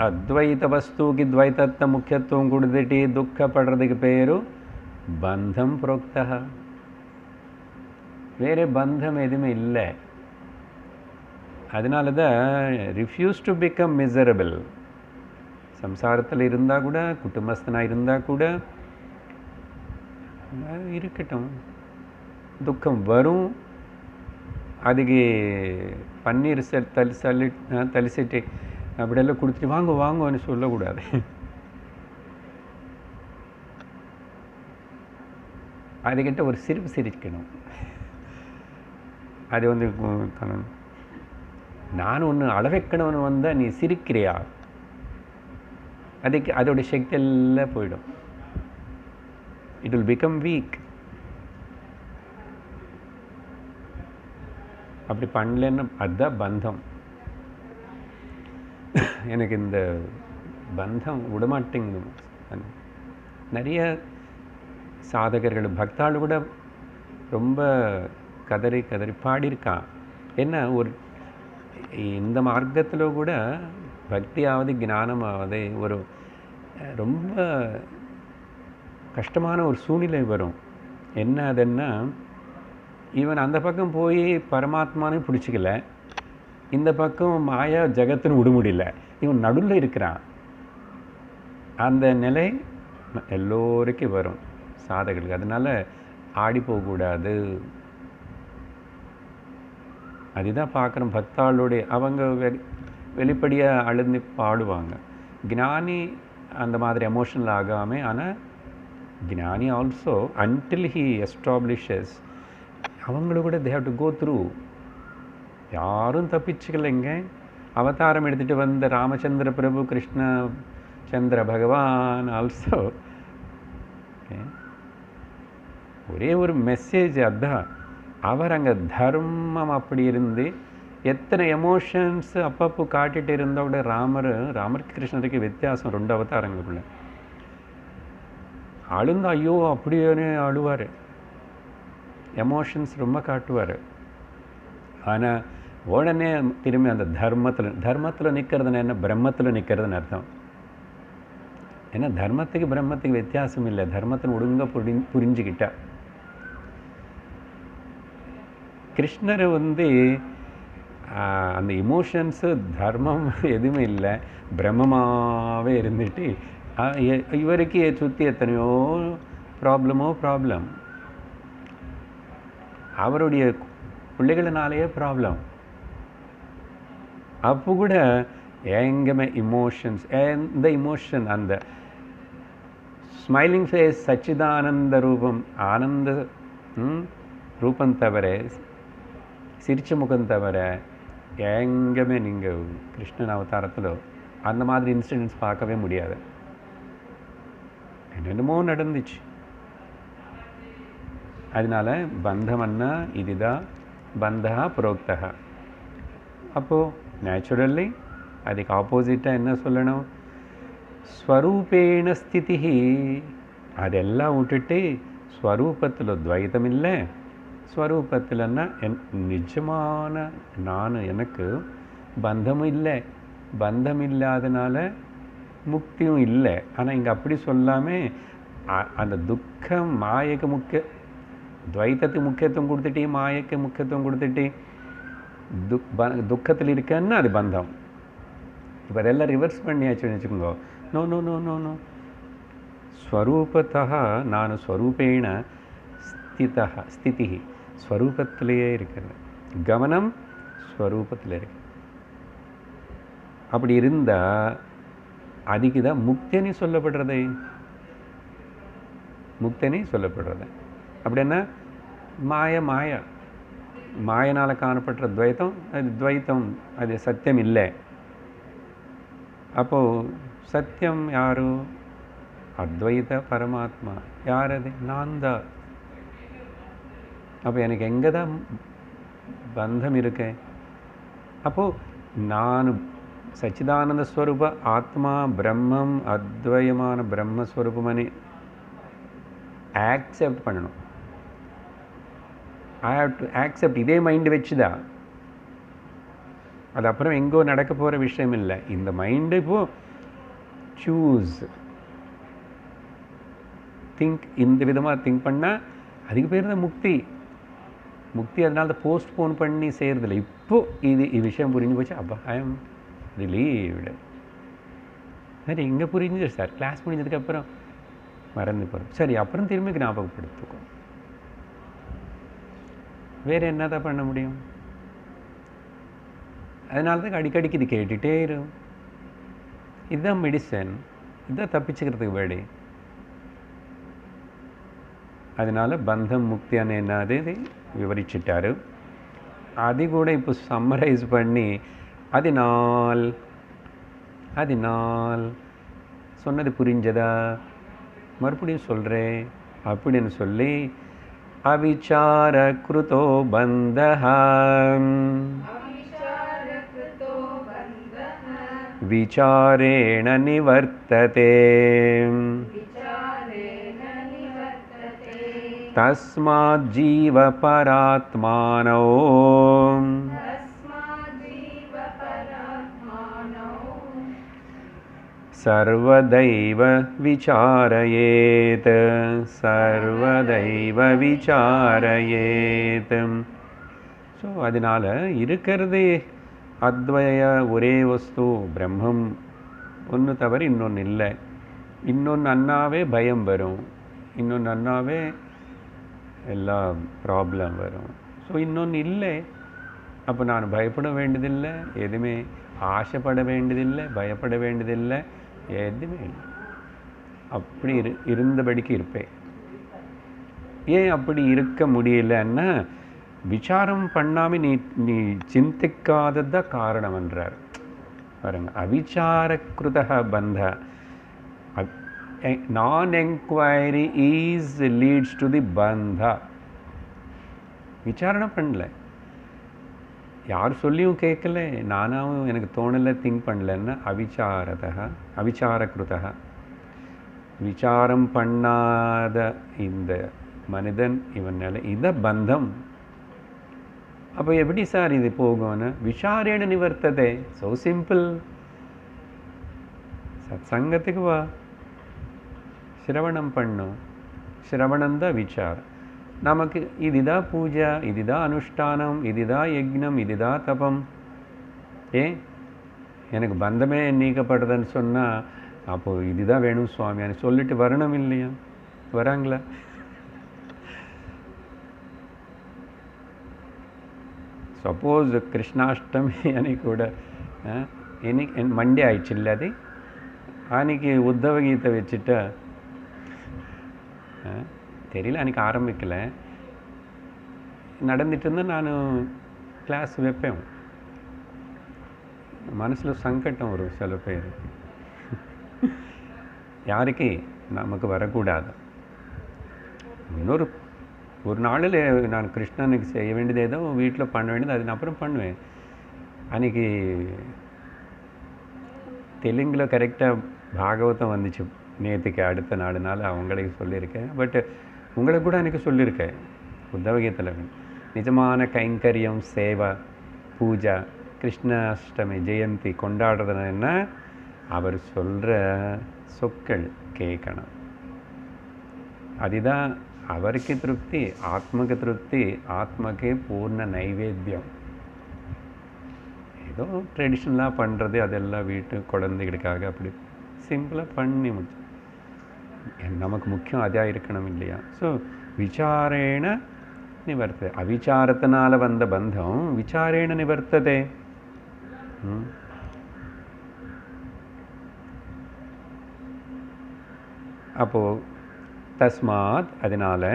அத்வைத வஸ்துக்கு துவைத்தத்தை முக்கியத்துவம் கொடுத்துட்டு துக்கப்படுறதுக்கு பேரு பந்தம் புரோக்தா. வேறு பந்தம் எதுவுமே இல்லை. அதனால தான் ரிஃப்யூஸ் டு பிகம் மிசரபிள். சம்சாரத்தில் இருந்தால் கூட, குடும்பஸ்தனாக இருந்தால் கூட, இருக்கட்டும், துக்கம் வரும். அதுக்கு பன்னீர் தலிசிட்டு அப்படியெல்லாம் கொடுத்துட்டு வாங்க வாங்கன்னு சொல்லக்கூடாது. அதுக்கிட்ட ஒரு சிரிப்பு சிரிக்கணும். அது வந்து நான் ஒன்று அளவைக்கணும்னு வந்தால் நீ சிரிக்கிறியா, அதுக்கு அதோட சக்தி எல்லாம் போயிடும். It will become week. அப்படி பண்ணலன்னு அதுதான் பந்தம். எனக்கு இந்த பந்தம் விடமாட்டேங்குது. நிறைய சாதகர்கள் பக்தாள் கூட ரொம்ப கதறி கதறி பாடியிருக்கான். என்ன ஒரு இந்த மார்க்கத்தில் கூட பக்தியாவது ஞானமாவது ஒரு ரொம்ப கஷ்டமான ஒரு சூழ்நிலை வரும். என்ன அதுன்னா, இவன் அந்த பக்கம் போய் பரமாத்மானு பிடிச்சிக்கல, இந்த பக்கம் மாயா ஜகத்துன்னு விட முடியல, இவன் நடுவில் இருக்கிறான். அந்த நிலை எல்லோருக்கும் வரும் சாதகர்களுக்கு. அதனால் ஆடி போகக்கூடாது. அதுதான் பார்க்குறோம் பக்தாளுடைய அவங்க வெளிப்படையாக அழுந்து பாடுவாங்க. ஞானி அந்த மாதிரி எமோஷனல் ஆகாமல், ஆனால் ஞானி ஆல்சோ அன்டில் ஹி எஸ்டாப்ளிஷஸ் அவங்கள கூட they have to go through. யாரும் தப்பிச்சுக்கலைங்க. அவதாரம் எடுத்துகிட்டு வந்த ராமச்சந்திர பிரபு, கிருஷ்ண சந்திர பகவான் ஆல்சோ ஒரே ஒரு மெசேஜ் அதுதான். அவர் அங்கே தர்மம் அப்படி இருந்து எத்தனை எமோஷன்ஸ் அப்பப்போ காட்டிகிட்டு இருந்தோட ராமருக்கு கிருஷ்ணருக்கு வித்தியாசம் 2 அவதாரங்களுக்குள்ள. அழுந்த ஐயோ அப்படியே அழுவார், எமோஷன்ஸ் ரொம்ப காட்டுவார். ஆனால் உடனே திரும்பி அந்த தர்மத்தில் நிற்கிறதுன்னு என்ன, பிரம்மத்தில் நிற்கிறதுன்னு அர்த்தம். ஏன்னா தர்மத்துக்கு பிரம்மத்துக்கு வித்தியாசம் இல்லை. தர்மத்தை ஒழுங்க புரிஞ்சுக்கிட்டா. கிருஷ்ணர் வந்து அந்த இமோஷன்ஸு தர்மம் எதுவுமே இல்லை, பிரம்மமாகவே இருந்துட்டு இவருக்கு சுற்றி எத்தனையோ ப்ராப்ளம். அவருடைய பிள்ளைகளினாலேயே ப்ராப்ளம். அப்போ கூட எங்கேயுமே இமோஷன்ஸ், எந்த இமோஷன், அந்த ஸ்மைலிங் ஃபேஸ் சச்சிதானந்த ரூபம், ஆனந்த ரூபம் தவிர, சிரிச்ச முகம் தவிர எங்கேயுமே நீங்கள் கிருஷ்ணன் அவதாரத்தில் அந்த மாதிரி இன்சிடென்ட்ஸ் பார்க்கவே முடியாது. என்னென்னமோ நடந்துச்சு. அதனால பந்தம்னா இதுதான், பந்தா புரோக்தா. அப்போது நேச்சுரல்லி அதுக்கு ஆப்போசிட்டாக என்ன சொல்லணும், ஸ்வரூபேண ஸ்திதி. அதெல்லாம் விட்டுட்டு ஸ்வரூபத்தில் துவைத்தம் இல்லை, ஸ்வரூபத்தில்னா நிஜமான நான், எனக்கு பந்தமும் இல்லை, பந்தம் இல்லாதனால முக்தியும் இல்லை. ஆனால் இங்கே அப்படி சொல்லாமல் அந்த துக்கம் மாயைக்கு துவைத்தத்துக்கு முக்கியத்துவம் கொடுத்துட்டு மாயைக்கு முக்கியத்துவம் கொடுத்துட்டு துக்கத்தில் இருக்கன்னா அது பந்தம். இப்போ அதெல்லாம் ரிவர்ஸ் பண்ணியாச்சுன்னு வச்சுக்கோங்க. No no no no no ஸ்வரூபத்தா நான் ஸ்வரூபேண ஸ்திதி, ஸ்வரூபத்திலேயே இருக்கிறது. கவனம் ஸ்வரூபத்தில் இருக்கு. அப்படி இருந்தால் அதுக்கு தான் முக்தினி சொல்லப்படுறது. முக்தினி சொல்லப்படுறது அப்படின்னா மாயனால் காணப்படுற துவைத்தம், அது துவைத்தம், அது சத்தியம் இல்லை. அப்போது சத்தியம் யாரு? அத்வைத பரமாத்மா. யார் அது? நான் தான். அப்போ எனக்கு எங்கே தான் பந்தம் இருக்கு? அப்போது நான் சச்சிதானந்த ஸ்வரூப ஆத்மா, பிரம்மம், அத்வயமான பிரம்மஸ்வரூபமனி ஆக்செப்ட் பண்ணணும். I have to accept. இதே மைண்டு வச்சுதான். அது அப்புறம் எங்கோ நடக்க போகிற விஷயம் இல்லை. இந்த மைண்டு இப்போது சூஸ் திங்க், இந்த விதமாக திங்க் பண்ணால் அதுக்கு பேர் தான் முக்தி. முக்தி அதனால தான் போஸ்ட்போன் பண்ணி செய்கிறதில்ல. இப்போது இது விஷயம் புரிஞ்சு போச்சு, அப்போ ஐ எம் ரிலீவ்டு. சரி, இங்கே புரிஞ்சுது சார். கிளாஸ் முடிஞ்சதுக்கப்புறம் மறந்து போகிறது. சரி, அப்புறம் திரும்பி ஞாபகப்படுத்திக்கோ. வேறு என்னதான் பண்ண முடியும்? அதனால தான் அடிக்கடிக்கு இது கேட்டுகிட்டே இருக்கும். இதுதான் மெடிசன், இதுதான் தப்பிச்சுக்கிறதுக்கு வழி. அதனால பந்தம் முக்தி என்னது விவரிச்சிட்டாரு. அது கூட இப்போ சம்மரைஸ் பண்ணி அதனால் சொன்னது புரிஞ்சதா, மறுபடியும் சொல்கிறேன் அப்படின்னு சொல்லி அவிச்சார கிருதோ பந்தஹம் விசாரேண நிவர்த்ததே தஸ்மாத் ஜீவ பராத்மானோ சர்வதைவ விசாரயேத். ஸோ அதனால் இருக்கிறது அத்வய ஒரே வஸ்து பிரம்மம் ஒன்று தவிர இன்னொன்று இல்லை. இன்னொன்று அண்ணாவே பயம் வரும், இன்னொன்று அண்ணாவே எல்லா ப்ராப்ளம் வரும். ஸோ இன்னொன்று இல்லை, அப்போ நான் பயப்பட வேண்டியதில்லை, எதுவுமே ஆசைப்பட வேண்டியதில்லை, பயப்பட வேண்டியதில்லை, எதுவுமே இல்லை. அப்படி இருந்தபடிக்கு இருப்பேன். ஏன் அப்படி இருக்க முடியலன்னா விசாரம் பண்ணாமல் நீ சிந்திக்காததான் காரணம் என்றார் பாருங்க. அவிசாரகிருத பந்த, நான் enquiry is leads to the பந்தா. விசாரணை பண்ணல, யார் சொல்லியும் கேட்கல, நானாவும் எனக்கு தோணலை, திங்க் பண்ணலன்னா அவிசாரகிருத. விசாரம் பண்ணாத இந்த மனிதன் இவனால இதை பந்தம். அப்போ எப்படி சார் இது போகும்னு விசாரேன நிவர்த்ததே. So simple. சத்சங்கத்துக்கு வா, சிரவணம் பண்ணும், சிரவணந்தான் விசாரம். நமக்கு இதுதான் பூஜை, இதுதான் அனுஷ்டானம், இதுதான் யஜ்னம், இதுதான் தபம். ஏன் எனக்கு பந்தமே நீக்கப்படுதுன்னு சொன்னால் அப்போது இதுதான் வேணும் சுவாமியான்னு சொல்லிட்டு வரணும் இல்லையா? வராங்களா? சப்போஸ் கிருஷ்ணாஷ்டமி அன்னைக்கு கூட இன்னைக்கு மண்டே ஆயிடுச்சு இல்லை, அது அன்றைக்கி உத்தவ கீதை வச்சுட்டு தெரியல, அன்றைக்கி ஆரம்பிக்கலை, நடந்துட்டு இருந்தால் நான் கிளாஸ் வைப்பேன். மனசில் சங்கட்டம் வரும் சில பேர், யாருக்கு நமக்கு வரக்கூடாது. ஒரு நாளில் நான் கிருஷ்ணனுக்கு செய்ய வேண்டியது ஏதோ வீட்டில் பண்ண வேண்டியது அது நான் அப்புறம் பண்ணுவேன். அன்றைக்கி தெலுங்கில் கரெக்டாக பாகவதம் வந்துச்சு நேற்றுக்கு, அடுத்த நாள் அவங்களுக்கு சொல்லியிருக்கேன். பட் உங்களுக்கு கூட அன்றைக்கி சொல்லியிருக்கேன் உத்தவகீதையில். நிஜமான கைங்கரியம், சேவை, பூஜா, கிருஷ்ணாஷ்டமி ஜெயந்தி கொண்டாடுறதுன்னா அவர் சொல்கிற சொற்கள் கேட்கணும். அதுதான் அவருக்கு திருப்தி, ஆத்மக்கு திருப்தி, ஆத்மக்கே பூர்ண நைவேத்தியம். ஏதோ ட்ரெடிஷ்னலாக பண்ணுறது அதெல்லாம் வீட்டு குழந்தைகளுக்காக அப்படி சிம்பிளாக பண்ணி முடிச்சு. நமக்கு முக்கியம் அதாக இருக்கணும் இல்லையா? ஸோ விசாரேண நிவர்த்ததே. அவிசாரத்தினால வந்த பந்தம் விசாரேண நிவர்த்ததே. அப்போது தஸ்மாத் அதனால்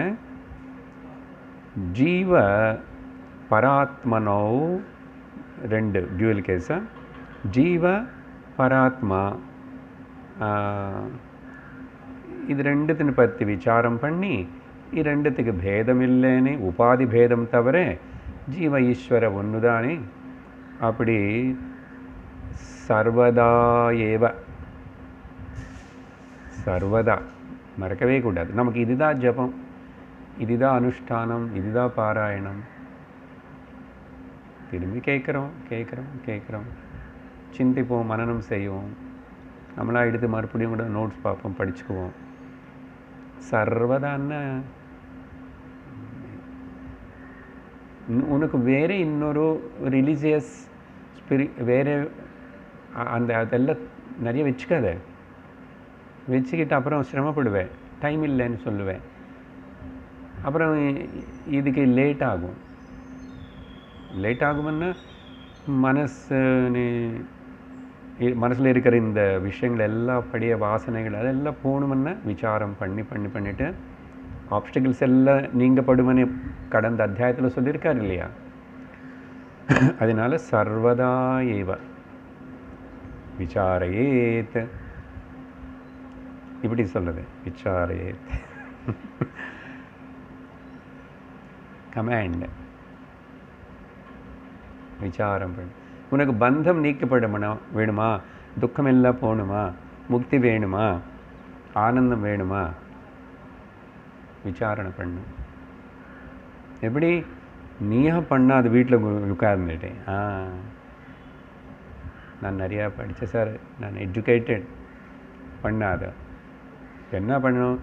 ஜீவ பராத்மனோ, ரெண்டு டியூவல் கேஸா, ஜீவ பராத்மா இது ரெண்டுத்தின் பற்றி விசாரம் பண்ணி இது ரெண்டுத்துக்கு பேதம் இல்லைன்னு, உபாதி பேதம் தவிர ஜீவ ஈஸ்வர ஒன்றுதானே. அப்படி சர்வதா ஏவ, சர்வதா மறக்கவே கூடாது. நமக்கு இதுதான் ஜபம், இதுதான் அனுஷ்டானம், இதுதான் பாராயணம். திரும்பி கேட்குறோம், சிந்திப்போம், மனனம் செய்வோம், நம்மளாக எடுத்து மறுபடியும் கூட நோட்ஸ் பார்ப்போம், படிச்சுக்குவோம். சர்வதான்னு உனக்கு வேறு இன்னொரு ரிலீஜியஸ் வேறு அந்த அதெல்லாம் நிறைய வச்சுக்காத, வச்சுக்கிட்டு அப்புறம் சிரமப்படுவேன். டைம் இல்லைன்னு சொல்லுவேன். அப்புறம் இதுக்கு லேட் ஆகும். லேட் ஆகும்னா மனசில் இருக்கிற இந்த விஷயங்கள் எல்லாம் படிய வாசனைகள் அதெல்லாம் போகணுமுன்னா விசாரம் பண்ணிட்டு ஆப்ஸ்டிகல்ஸ் எல்லாம் நீங்கப்படுமனே கடந்த அத்தியாயத்தில் சொல்லியிருக்காரு இல்லையா? அதனால சர்வதா ஏவ விசாரயேத், இப்படி சொல்லுது, விசாரயேத் கமாண்ட். விசாரம் பண்ணு. உனக்கு பந்தம் வேணுமா, துக்கம் எல்லாம் போகணுமா, முக்தி வேணுமா, ஆனந்தம் வேணுமா, விசாரணை பண்ணு. எப்படி நீயா பண்ணால் அது வீட்டில் உட்கார்ந்துட்டேன். நான் நிறையா படித்தேன் சார், நான் எஜுகேட்டட். பண்ணாத என்ன பண்ணணும்?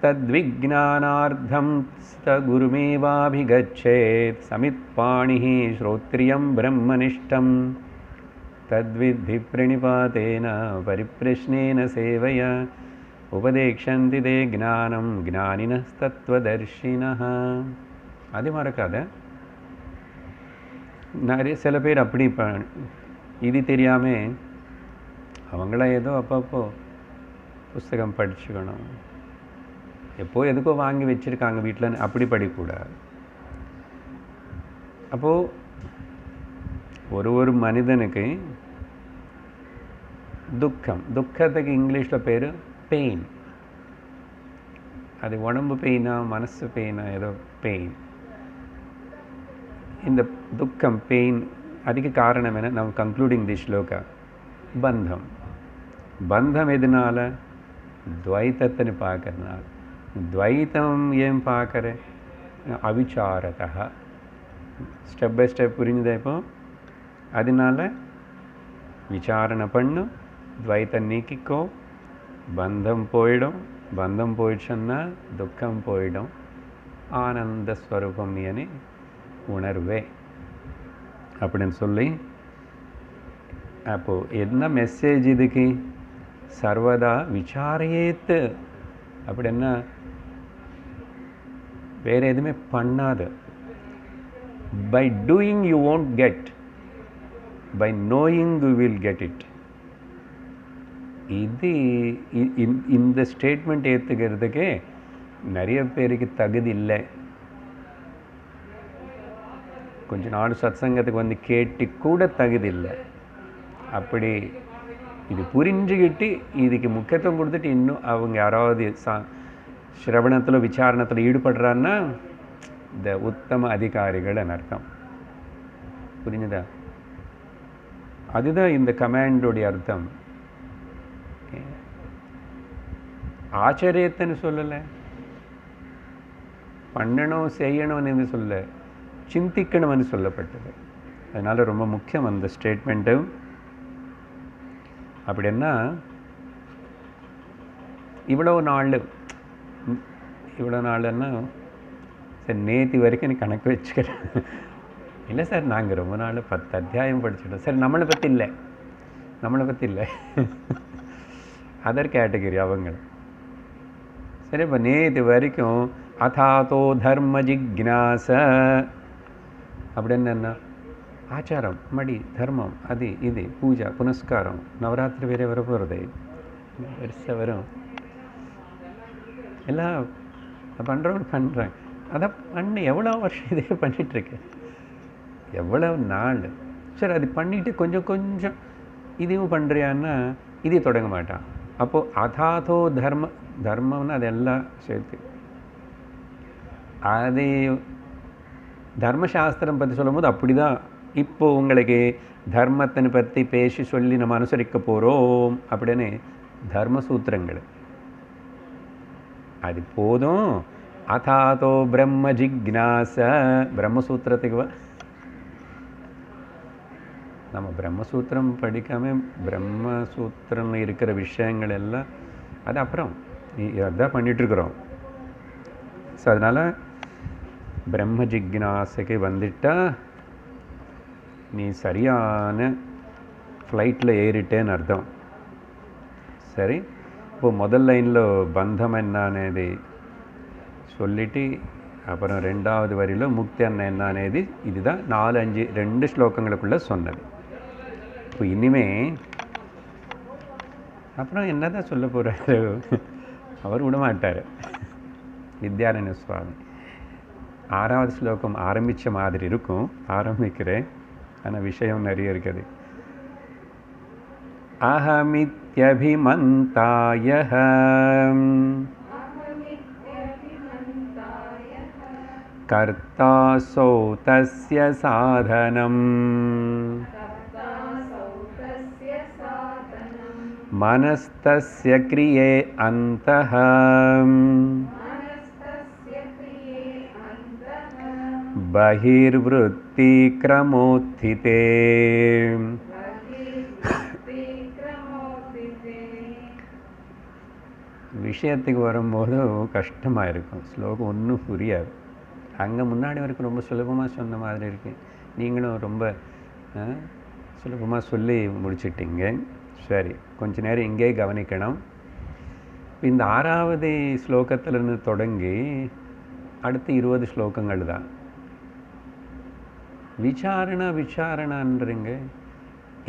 தத்விஜ்ஞானார்த்தம் குருமேவாபிகச்சேத் சமித்பாணிஹி ஸ்ரோத்ரியம் பிரம்மனிஷ்டம் தத்வித்தி பிரணிபாதேன பரிப்ரஷ்னேன சேவைய உபதேக்ஷந்தி தே ஞானம் ஞானினஸ்தத்வதர்ஷினஹ. அது மறக்காத. நிறைய சில பேர் அப்படி இது தெரியாமல் அவங்கள ஏதோ அப்பப்போ புஸ்தகம் படிச்சுக்கணும், எப்போ எதுக்கோ வாங்கி வச்சுருக்காங்க வீட்டில், அப்படி படிக்கக்கூடாது. அப்போது ஒரு மனிதனுக்கு துக்கத்துக்கு இங்கிலீஷில் பேர் பெயின். அது உடம்பு பெயினா மனசு பெயினா ஏதோ பெயின். இந்த துக்கம் பெயின் அதுக்கு காரணம் என்ன? நம்ம கன்க்ளூடிங் தி ஸ்லோகா பந்தம் எதனால? துவைத்தத்தை பார்க்கறதுனால. துவைத்தம் ஏன் பார்க்குற? அவிச்சாரதா. ஸ்டெப் பை ஸ்டெப் புரிஞ்சுதா? இப்போ அதனால விசாரணை பண்ணு, துவைத்தம் நீக்கிக்கோ, பந்தம் போயிடும். பந்தம் போயிடுச்சுன்னா துக்கம் போயிடும், ஆனந்த ஸ்வரூபம் நீ உணர்வே அப்படின்னு சொல்லி, அப்போது என்ன மெசேஜ் இதுக்கு? சர்வதா விசாரையேத்து. அப்படின்னா வேறு எதுவுமே பண்ணாது. By doing you won't get, by knowing you will get it. இது இந்த ஸ்டேட்மெண்ட் ஏற்றுக்கிறதுக்கு நிறைய பேருக்கு தகுதி இல்லை. கொஞ்ச நாள் சத்சங்கத்துக்கு வந்து கேட்டு கூட தகுதி இல்லை. அப்படி இது புரிஞ்சுக்கிட்டு இதுக்கு முக்கியத்துவம் கொடுத்துட்டு இன்னும் அவங்க யாராவது சிரவணத்தில் விசாரணத்தில் ஈடுபடுறான்னா இந்த உத்தம அதிகாரிகள் அர்த்தம். புரிஞ்சுதா? அதுதான் இந்த கமாண்டோடைய அர்த்தம். ஆச்சரியத்தைன்னு சொல்லலை, பண்ணணும் செய்யணும்னு சொல்ல, சிந்திக்கணும்னு சொல்லப்பட்டது. அதனால் ரொம்ப முக்கியம் அந்த ஸ்டேட்மெண்ட்டு. அப்படின்னா இவ்வளோ நாள்னா சரி நேற்று வரைக்கும் நீ கணக்கு வச்சுக்கிறேன். இல்லை சார் நாங்கள் ரொம்ப நாள் 10 அத்தியாயம் படிச்சுட்டோம். சரி நம்மளை பற்றி இல்லை அதர் கேட்டகரி அவங்க. சரி இப்போ நேற்று வரைக்கும் அதாதோ தர்ம ஜிக்ஞாச அப்படின்னு என்ன? ஆச்சாரம், மடி, தர்மம், அது இது, பூஜா புனஸ்காரம், நவராத்திரி வேற வர போகிறது, பெருசாக வரும். எல்லாம் பண்ணுறேன். அதை எவ்வளோ வருஷம் இதே பண்ணிகிட்ருக்கேன், எவ்வளோ நாள். சரி அது பண்ணிவிட்டு கொஞ்சம் இதுவும் பண்ணுறியான்னா இதே தொடங்க மாட்டான். அப்போது அதாதோ தர்மம்னு அதெல்லாம் சேர்த்து அது தர்மசாஸ்திரம் பற்றி சொல்லும் போது அப்படி தான். இப்போது உங்களுக்கு தர்மத்தை பற்றி பேசி சொல்லி நம்ம அனுசரிக்க போகிறோம் அப்படின்னு தர்மசூத்திரங்கள் அது போதும். அதாதோ பிரம்ம ஜிக்ஞாச பிரம்மசூத்திரத்துக்கு நம்ம பிரம்மசூத்திரம் படிக்காமல் பிரம்மசூத்திரம் இருக்கிற விஷயங்கள் எல்லாம் அது அப்புறம் அதான் பண்ணிகிட்ருக்குறோம். ஸோ அதனால் பிரம்ம ஜிக்ஞாசைக்கு வந்துட்டா நீ சரியான ஃப்ளைட்டில் ஏறிட்டேன்னு அர்த்தம். சரி, இப்போ முதல் லைனில் பந்தம் என்ன అనేది சொல்லிட்டு அப்புறம் ரெண்டாவது வரியில் முக்தி என்ன అనేది இதுதான் 4-5 2 ஸ்லோகங்களுக்குள்ளே சொன்னது. இப்போ இனிமே அப்புறம் என்ன தான் சொல்ல போகிறாரு அவர் விடமாட்டார் வித்யாரண்ய சுவாமி. 6வது ஸ்லோகம் ஆரம்பித்த மாதிரி இருக்கும், ஆரம்பிக்கிறேன், ஆனால் விஷயம் நிறைய இருக்குது. அஹமித்யபிமந்தாயஹ கர்த்தாசௌ தஸ்ய சாதனம் மனஸ்தஸ்ய கிரியே அந்தஹ பஹிர்வ்ருத்தி க்ரமோத்திதே. விஷயத்துக்கு வரும்போது கஷ்டமாக இருக்கும், ஸ்லோகம் ஒன்றும் புரியாது. அங்கே முன்னாடி வரைக்கும் ரொம்ப சுலபமாக சொன்ன மாதிரி இருக்கு, நீங்களும் ரொம்ப சுலபமாக சொல்லி முடிச்சிட்டிங்க. சரி, கொஞ்ச நேரம் இங்கே கவனிக்கணும். இந்த 6வது ஸ்லோகத்திலிருந்து தொடங்கி அடுத்த 20 ஸ்லோகங்கள் தான் விசாரணான்றீங்க.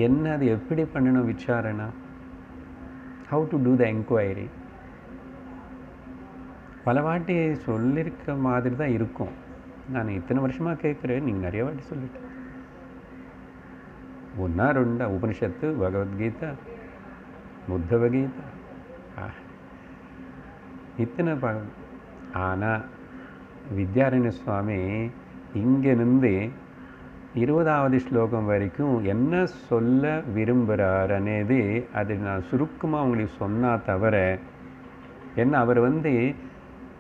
என்ன அது எப்படி பண்ணணும் விசாரணா? How to do the enquiry? பல வாட்டி சொல்லியிருக்க மாதிரி தான் இருக்கும். நான் இத்தனை வருஷமாக கேட்குறேன், நீங்கள் நிறைய வாட்டி சொல்லிட்டேன். 1-2 உபனிஷத்து, பகவத்கீதா, புத்தவகீதா, இத்தனை ஆனால் வித்யாரண்ய சுவாமி இங்கே நின்று 20வது ஸ்லோகம் வரைக்கும் என்ன சொல்ல விரும்புகிறார் అనేది அது நான் சுருக்கமாக உங்களுக்கு சொன்னால் தவிர, என்ன அவர்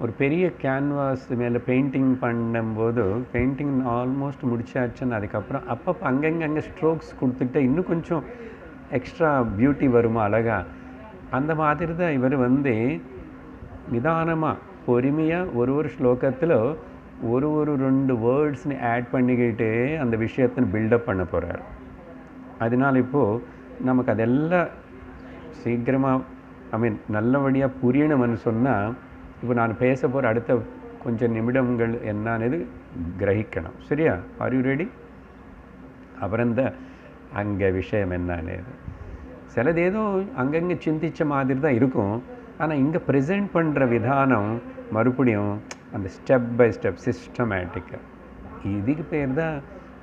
ஒரு பெரிய கேன்வாஸ் மேலே பெயிண்டிங் பண்ணும்போது பெயிண்டிங் ஆல்மோஸ்ட் முடிச்சாச்சுன்னு அதுக்கப்புறம் அப்பப்போ அங்கங்கே ஸ்ட்ரோக்ஸ் கொடுத்துட்டு இன்னும் கொஞ்சம் எக்ஸ்ட்ரா பியூட்டி வருமா அழகாக, அந்த மாதிரி தான் இவர் நிதானமாக பொறுமையாக ஒரு ஸ்லோகத்தில் ஒரு 2 வேர்ட்ஸ்னு ஆட் பண்ணிக்கிட்டு அந்த விஷயத்தை பில்டப் பண்ண போகிறார். அதனால் இப்போது நமக்கு அதெல்லாம் சீக்கிரமாக நல்லபடியாக புரியணும்னு சொன்னால், இப்போ நான் பேச போகிற அடுத்த கொஞ்சம் நிமிடங்கள் என்னன்னு கிரகிக்கணும். சரியா? Are you ready? அப்புறம் தான் அங்கே விஷயம் என்னன்னு சிலது ஏதோ அங்கங்கே சிந்தித்த மாதிரி தான் இருக்கும், ஆனால் இங்கே ப்ரெசென்ட் பண்ணுற விதானம் மறுபடியும் அந்த ஸ்டெப் பை ஸ்டெப் சிஸ்டமேட்டிக்காக, இதுக்கு பேர் தான்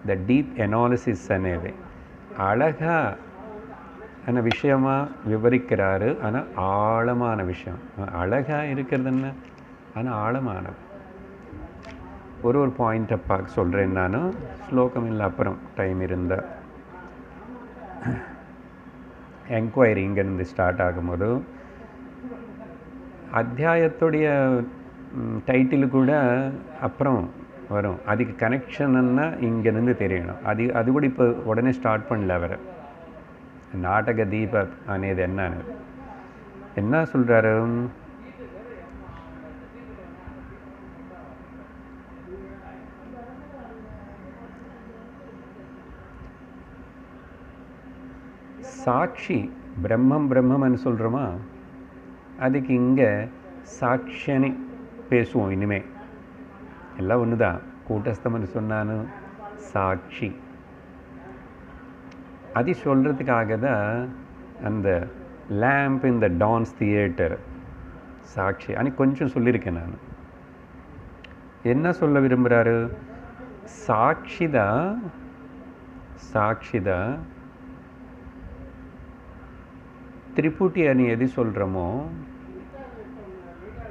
த டீப் அனாலிசிஸ் అనేది. அழகாக விஷயமாக விவரிக்கிறாரு, ஆனால் ஆழமான விஷயம். அழகாக இருக்கிறது என்ன, ஆனால் ஆழமானது. ஒரு பாயிண்ட்டை பார்க்க சொல்கிறேன் நான், ஸ்லோகம் இல்லை அப்புறம் டைம் இருந்தால். என்கொயரி இங்கேருந்து ஸ்டார்ட் ஆகும்போது அத்தியாயத்துடைய டைட்டில் கூட அப்புறம் வரும், அதுக்கு கனெக்ஷன்னா இங்கேருந்து தெரியணும். அது கூட இப்போ உடனே ஸ்டார்ட் பண்ணல அவர். நாடக தீபக் అనేది என்ன சொல்கிறாரு? சாட்சி பிரம்மம்னு சொல்கிறோமா, அதுக்கு இங்கே சாட்சியனி பேசுவோம். இனிமே எல்லாம் ஒன்று தான், கூட்டஸ்தம்னு சொன்னான்னு சாட்சி அது சொல்கிறதுக்காக தான் அந்த லேம்ப் இந்த டான்ஸ் தியேட்டர் சாட்சி அன்னைக்கு கொஞ்சம் சொல்லியிருக்கேன் நான். என்ன சொல்ல விரும்புகிறாரு? சாட்சிதா திரிபுட்டி అని எது சொல்கிறோமோ,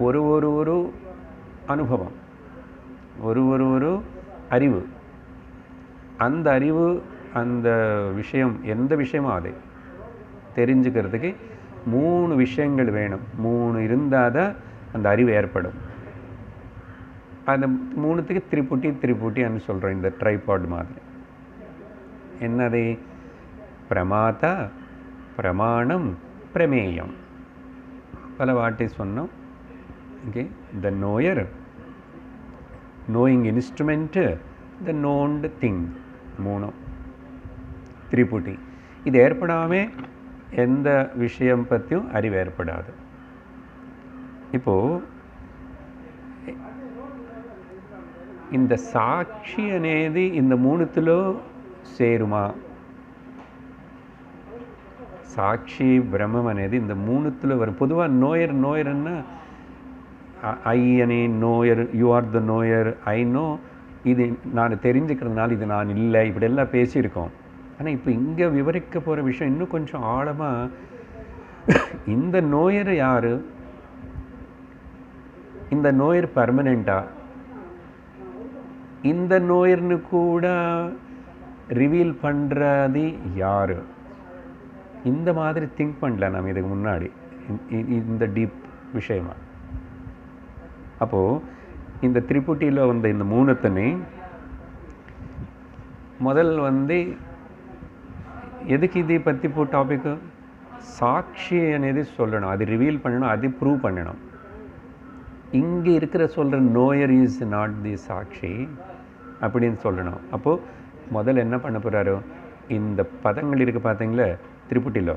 ஒரு அனுபவம், ஒரு அறிவு, அந்த அறிவு அந்த விஷயம் எந்த விஷயமோ அதை தெரிஞ்சுக்கிறதுக்கு 3 விஷயங்கள் வேணும். 3 இருந்தால் தான் அந்த அறிவு ஏற்படும். அந்த 3த்துக்கு திரிபுட்டின்னு சொல்கிறோம், இந்த ட்ரைபாட் மாதிரி. என்னது? பிரமாதா, பிரமாணம், பிரமேயம். பல வாட்டி சொன்னோம். ஓகே, த நோயர், நோயிங் இன்ஸ்ட்ருமெண்ட்டு, த நோன்டு திங். 3 திரிபுட்டி. இது ஏற்படாமல் எந்த விஷயம் பற்றியும் அறிவு ஏற்படாது. இப்போது இந்த సాక్షి అనేది இந்த மூணுத்திலோ சேருமா? సాక్షి బ్రహ్మం అనేది இந்த மூணுத்திலோ வரும். பொதுவாக நோயர்ன்னா I am knower, you are the knower, I know, இது நான் தெரிஞ்சுக்கிறதுனால இது நான் இல்லை, இப்படியெல்லாம் பேசியிருக்கோம். ஆனால் இப்போ இங்கே விவரிக்க போகிற விஷயம் இன்னும் கொஞ்சம் ஆழமாக, இந்த நோயர் யார், இந்த நோயர் பர்மனெண்ட்டா, இந்த நோயர்னு கூட ரிவீல் பண்ணுறது யார், இந்த மாதிரி திங்க் பண்ணல நம்ம இதுக்கு முன்னாடி இந்த டீப் விஷயமா. அப்போது இந்த திரிபுட்டியில் வந்து இந்த மூணுத்தனை முதல் வந்து எதுக்கு இதை பற்றி போ டாபிக்கு, சாட்சி అనేది சொல்லணும், அது ரிவீல் பண்ணணும், அது ப்ரூவ் பண்ணணும். இங்கே இருக்கிற சொல்கிற நோயர் இஸ் நாட் தி சாட்சி அப்படின்னு சொல்லணும். அப்போது முதல்ல என்ன பண்ண போகிறாரோ, இந்த பதங்கள் இருக்குது பார்த்தீங்களே திரிபுட்டியில்,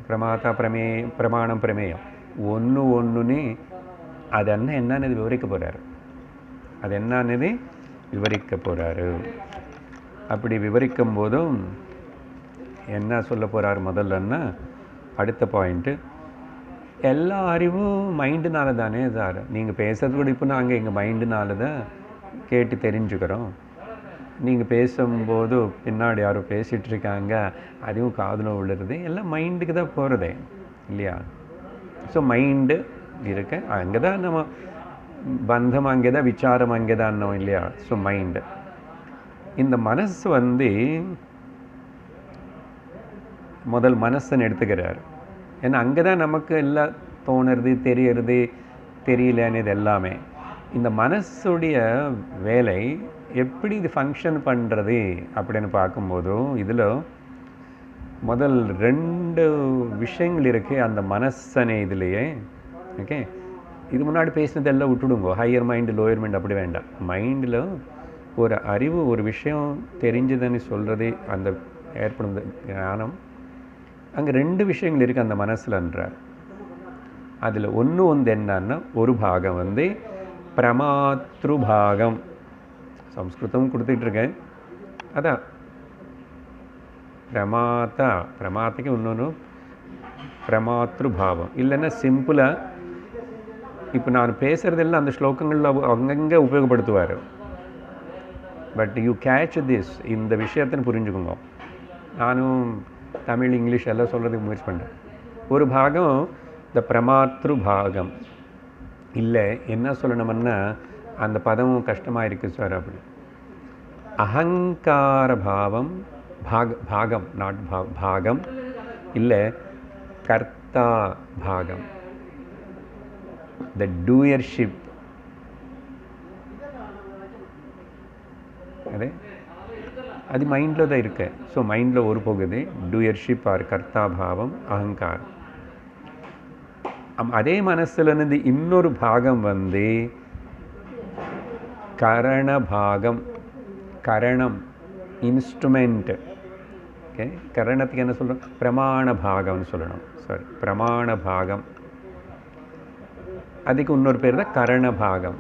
பிரமாதா பிரமாணம் பிரமேயம் ஒன்று அது என்னன்னு விவரிக்க போகிறாரு, அது என்னன்னு விவரிக்க போகிறாரு. அப்படி விவரிக்கும் போதும் என்ன சொல்ல போகிறார் முதல்லன்னா, அடுத்த பாயிண்ட்டு, எல்லா அறிவும் மைண்டுனால தானே சார், நீங்கள் பேசுறது கூட இப்போ நாங்கள் எங்கள் மைண்டுனால தான் கேட்டு தெரிஞ்சுக்கிறோம். நீங்கள் பேசும்போது பின்னாடி யாரோ பேசிகிட்ருக்காங்க, அதுவும் காதில் விழுறது, எல்லாம் மைண்டுக்கு தான் போகிறதே இல்லையா? ஸோ மைண்டு இருக்கு, அங்கே தான் நம்ம பந்தம், அங்கே தான் விசாரம், அங்கே தான் இல்லையா? So mind. இந்த மனசு வந்து முதல் மனசுன்னு எடுத்துக்கிறார். ஏன்னா அங்கே தான் நமக்கு எல்லாம் தோணுறது, தெரியறது, தெரியலன்னு இது எல்லாமே. இந்த மனசுடைய வேலை எப்படி இது ஃபங்க்ஷன் பண்ணுறது அப்படின்னு பார்க்கும்போதும் இதில் முதல் 2 விஷயங்கள் இருக்குது அந்த மனசனே இதுலேயே. ஓகே, இது முன்னாடி பேசினதெல்லாம் விட்டுடுங்க, ஹையர் மைண்டு லோயர் மைண்டு அப்படி வேண்டாம். மைண்டில் ஒரு அறிவு, ஒரு விஷயம் தெரிஞ்சதுன்னு சொல்கிறது, அந்த ஏற்படும் ஞானம், அங்கே 2 விஷயங்கள் இருக்குது அந்த மனசுலன்றார். அதில் ஒன்று என்னன்னா, ஒரு பாகம் வந்து பிரமாத்ரு பாகம், சம்ஸ்கிருதம் கொடுத்துட்ருக்கேன், அதான் பிரமாத்தைக்கு இன்னொன்று பிரமாத்ரு பாவம். இல்லைன்னா சிம்பிளாக இப்போ நான் பேசுகிறதெல்லாம் அந்த ஸ்லோகங்களில் அங்கங்கே உபயோகப்படுத்துவார். பட் யூ கேட்ச் திஸ், இந்த விஷயத்தின்னு புரிஞ்சுக்கோங்க. நானும் தமிழ் இங்கிலீஷ் எல்லாம் சொல்கிறதுக்கு முயற்சி பண்ணுறேன். ஒரு பாகம் இந்த பிரமாத்ரு பாகம். இல்லை என்ன சொல்லணும்னா, அந்த பதமும் கஷ்டமாக இருக்குது சார் அப்படி. அகங்கார பாவம், பாகம் நாட் பாகம், இல்லை கர்த்தா பாகம், த டூயர்ஷிப். அது மைண்டில் தான் இருக்கு. ஸோ மைண்டில் ஒரு பகுதி டூயர்ஷிப் ஆர் கர்த்தா பாவம், அகங்காரம். அதே மனசுலேருந்து இன்னொரு பாகம் வந்து கரண பாகம், கரணம் இன்ஸ்ட்ருமெண்ட். ஓகே, கரணத்துக்கு என்ன சொல்கிறோம், பிரமாண பாகம்னு சொல்லணும். சாரி, பிரமாண பாகம். அதுக்கு இன்னொரு பேர் தான் கரண பாகம்.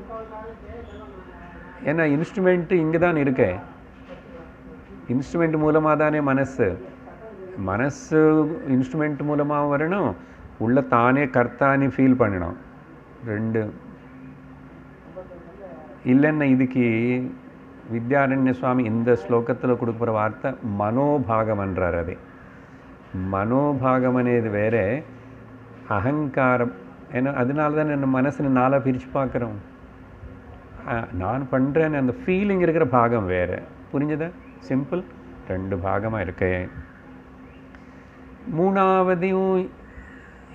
ஏன்னா இன்ஸ்ட்ருமெண்ட்டு இங்கே தான் இருக்கு, இன்ஸ்ட்ருமெண்ட் மூலமாக தானே மனசு இன்ஸ்ட்ருமெண்ட் மூலமாக வரணும், உள்ள தானே கர்த்தானே ஃபீல் பண்ணணும். 2 இல்லைன்னா இதுக்கு வித்யாரண்ய சுவாமி இந்த ஸ்லோகத்தில் கொடுக்குற வார்த்தை மனோபாகம் என்றார். அது மனோபாகம் అనేది வேறு, அகங்காரம். ஏன்னா அதனால தான் நம்ம மனசினை 4 பிரித்து பார்க்குறோம். நான் பண்ணுறேன்னு அந்த ஃபீலிங் இருக்கிற பாகம் வேறு. புரிஞ்சுதா? சிம்பிள். 2 பாகமாக இருக்கு. 3ஆவதையும்